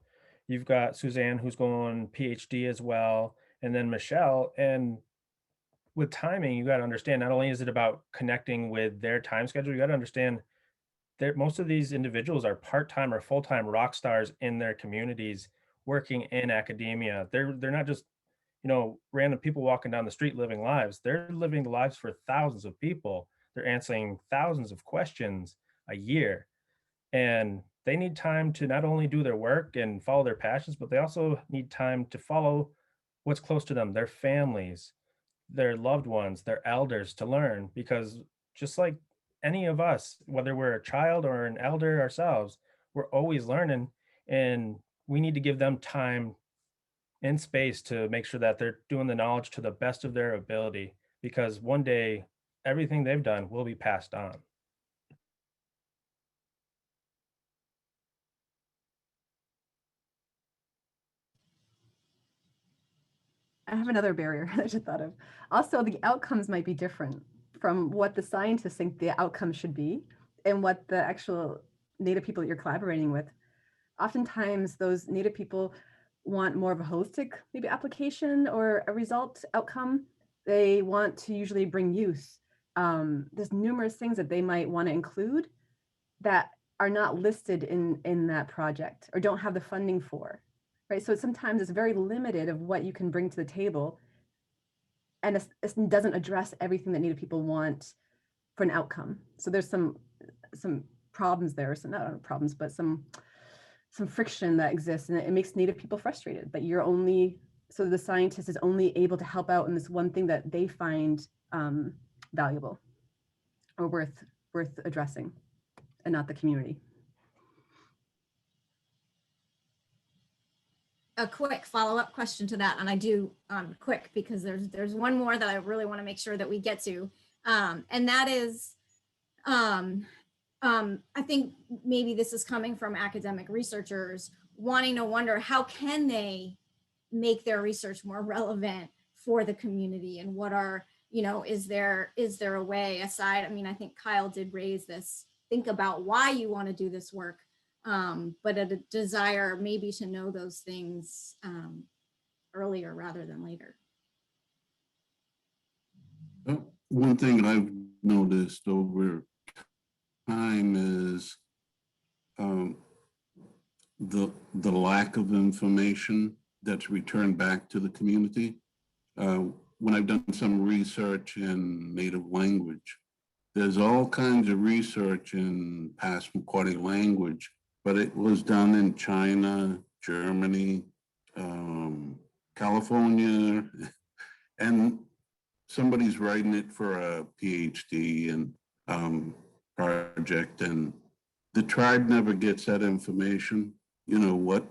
you've got Suzanne who's going PhD as well, and then Michelle. And with timing, you got to understand, not only is it about connecting with their time schedule, you got to understand that most of these individuals are part-time or full-time rock stars in their communities working in academia. They're not just, random people walking down the street living lives. They're living the lives for thousands of people. They're answering thousands of questions a year. And they need time to not only do their work and follow their passions, but they also need time to follow what's close to them, their families, their loved ones, their elders, to learn. Because just like any of us, whether we're a child or an elder ourselves, we're always learning, and we need to give them time and space to make sure that they're doing the knowledge to the best of their ability. because one day everything they've done will be passed on. I have another barrier that I just thought of. Also, the outcomes might be different from what the scientists think the outcome should be and what the actual Native people that you're collaborating with. Oftentimes, those Native people want more of a holistic maybe application or a result outcome. They want to usually bring use. There's numerous things that they might want to include that are not listed in that project or don't have the funding for. Right, so sometimes it's very limited of what you can bring to the table, and it doesn't address everything that Native people want for an outcome. So there's some problems there, so not problems, but some friction that exists, and it makes Native people frustrated that you're only, so the scientist is only able to help out in this one thing that they find valuable or worth addressing, and not the community. A quick follow-up question to that, and I do quick because there's one more that I really want to make sure that we get to, and that is, I think maybe this is coming from academic researchers wanting to wonder how can they make their research more relevant for the community, and what are, you know, is there a way aside? I mean, I think Kyle did raise this, think about why you want to do this work. But a desire maybe to know those things earlier rather than later. One thing I've noticed over time is the lack of information that's returned back to the community. When I've done some research in Native language, there's all kinds of research in Passamaquoddy language, but it was done in China, Germany, California, and somebody's writing it for a PhD and project, and the tribe never gets that information. You know, what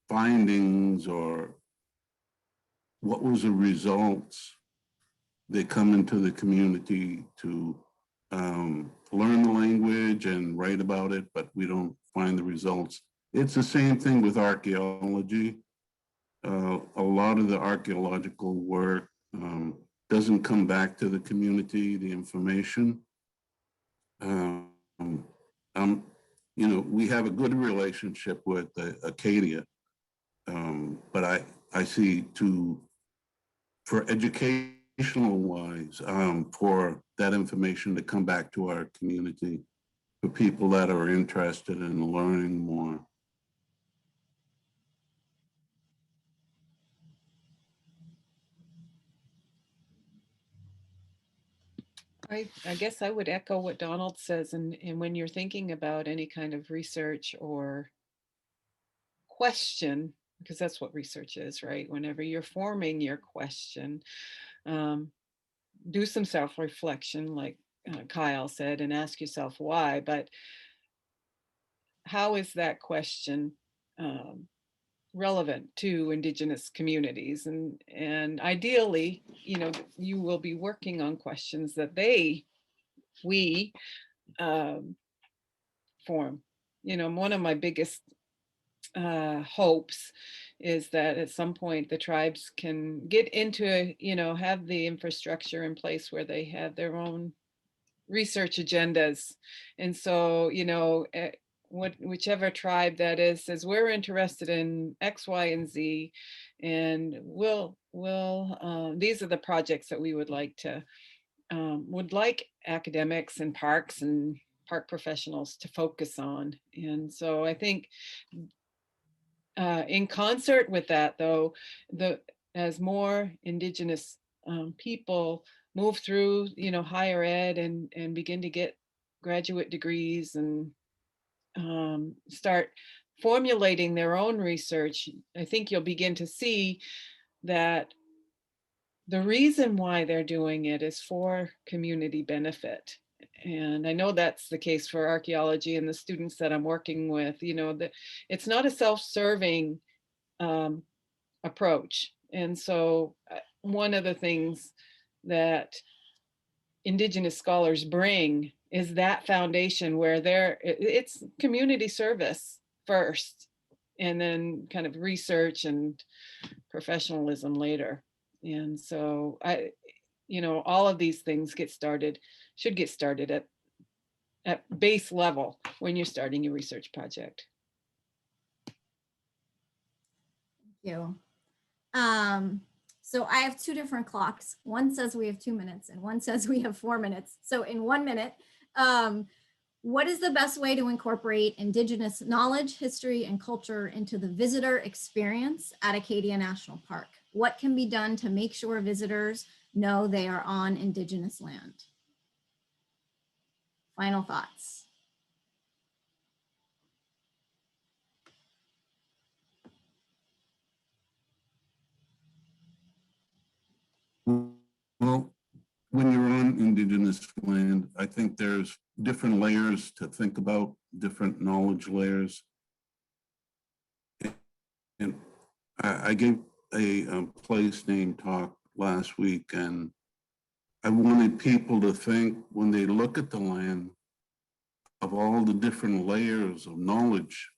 findings or what was the results. They come into the community to learn the language and write about it, but we don't find the results. It's the same thing with archaeology. A lot of the archaeological work doesn't come back to the community, the information. You know, we have a good relationship with Acadia, but I see for educational wise, for that information to come back to our community, for people that are interested in learning more. I guess I would echo what Donald says, and when you're thinking about any kind of research or question, because that's what research is, right? Whenever you're forming your question, do some self-reflection, like Kyle said, and ask yourself why, but how is that question relevant to Indigenous communities? And ideally, you know, you will be working on questions that we form. You know, one of my biggest hopes is that at some point the tribes can get into, you know, have the infrastructure in place where they have their own research agendas. And so, you know, whichever tribe that is says, we're interested in X, Y, and Z, and these are the projects that we would like to, would like academics and parks and park professionals to focus on. And so I think in concert with that, though, as more Indigenous people move through, you know, higher ed and begin to get graduate degrees and start formulating their own research, I think you'll begin to see that the reason why they're doing it is for community benefit. And I know that's the case for archaeology and the students that I'm working with. You know, that it's not a self-serving approach. And so one of the things that Indigenous scholars bring is that foundation where it's community service first, and then kind of research and professionalism later. And so all of these things should get started at base level when you're starting your research project. Thank you. So I have two different clocks. One says we have 2 minutes and one says we have 4 minutes. So in 1 minute, what is the best way to incorporate Indigenous knowledge, history, and culture into the visitor experience at Acadia National Park? What can be done to make sure visitors know they are on Indigenous land? Final thoughts. Well, when you're on Indigenous land, I think there's different layers to think about, different knowledge layers. And I gave a place name talk last week, and I wanted people to think when they look at the land of all the different layers of knowledge,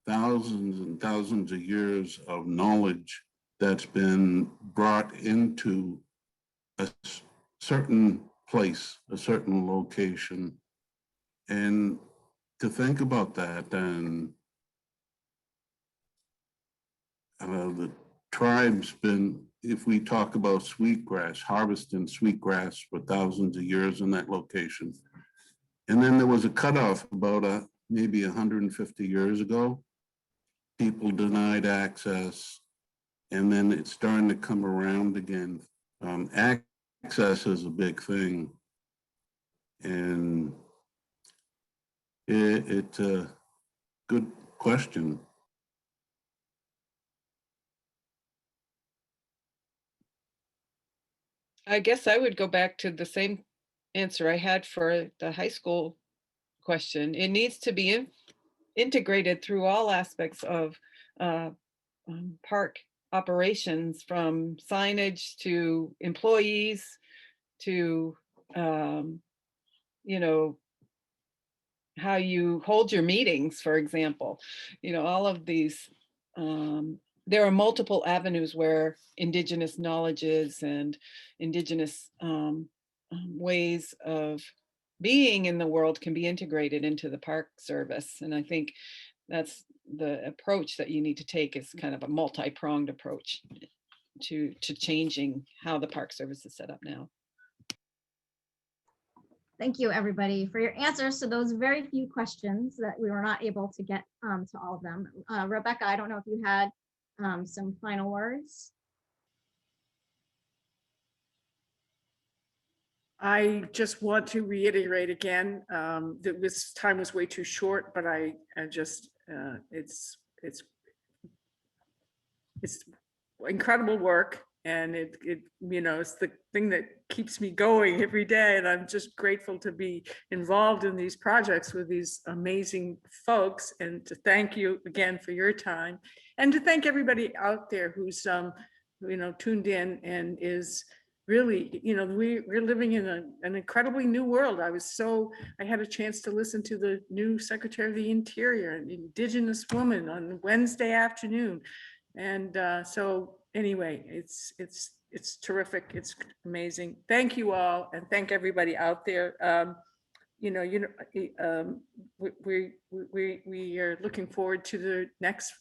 thousands and thousands of years of knowledge that's been brought into a certain place, a certain location, and to think about that. And the tribe's been, if we talk about sweetgrass, harvesting sweetgrass for thousands of years in that location. And then there was a cutoff about maybe 150 years ago. People denied access, and then it's starting to come around again. Access is a big thing, and it's a good question. I guess I would go back to the same answer I had for the high school question. It needs to be integrated through all aspects of park operations, from signage to employees to how you hold your meetings, for example. All of these, there are multiple avenues where Indigenous knowledges and Indigenous ways of being in the world can be integrated into the Park Service. And I think that's the approach that you need to take, is kind of a multi-pronged approach to changing how the Park Service is set up now. Thank you, everybody, for your answers to those very few questions that we were not able to get to all of them. Rebecca, I don't know if you had some final words. I just want to reiterate again that this time was way too short, but I just it's incredible work, and it it's the thing that keeps me going every day, and I'm just grateful to be involved in these projects with these amazing folks, and to thank you again for your time, and to thank everybody out there who's tuned in and is really, we're living in an incredibly new world. I had a chance to listen to the new Secretary of the Interior, an Indigenous woman, on Wednesday afternoon. And so anyway, it's terrific. It's amazing. Thank you all, and thank everybody out there. We are looking forward to the next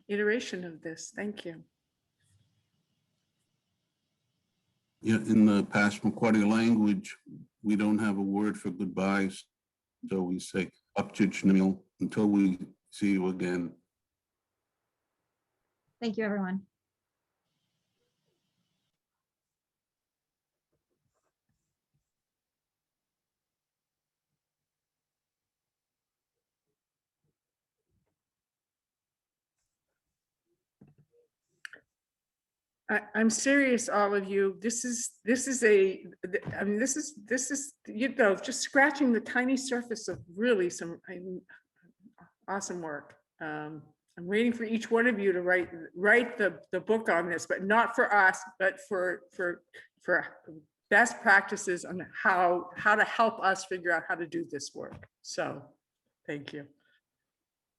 iteration of this. Thank you. Yeah, in the Passamaquoddy language, we don't have a word for goodbyes. So we say upchichnil until we see you again. Thank you, everyone. I'm serious, all of you. This is just scratching the tiny surface of really some awesome work. I'm waiting for each one of you to write the book on this, but not for us, but for best practices on how to help us figure out how to do this work. So thank you.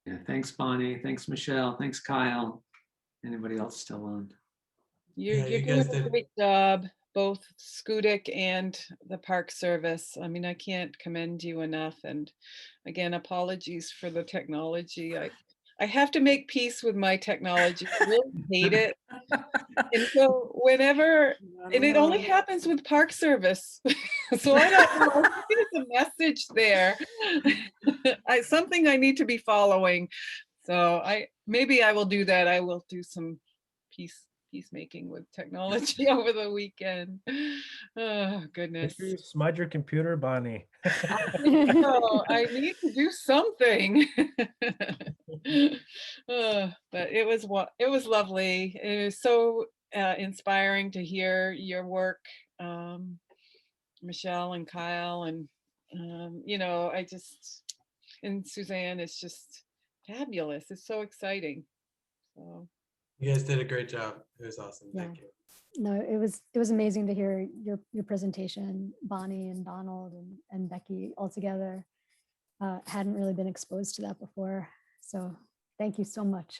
Yeah, thanks, Bonnie. Thanks, Michelle. Thanks, Kyle. Anybody else still on? You're Yeah, you doing guys a did. great job, both Scudic and the Park Service. I mean, I can't commend you enough. And again, apologies for the technology. I have to make peace with my technology. I really hate it. And so whenever, and it only happens with Park Service. So I don't know, there's a message there. Something I need to be following. So maybe I will do that. I will do some peacemaking with technology over the weekend. Oh, goodness. Make sure you smudge your computer, Bonnie. Oh, I need to do something. But it was lovely. It was so inspiring to hear your work, Michelle and Kyle, and and Suzanne, it's just fabulous. It's so exciting. So You guys did a great job. It was awesome. Yeah. Thank you. No, it was amazing to hear your presentation, Bonnie and Donald and Becky all together. Hadn't really been exposed to that before. So thank you so much.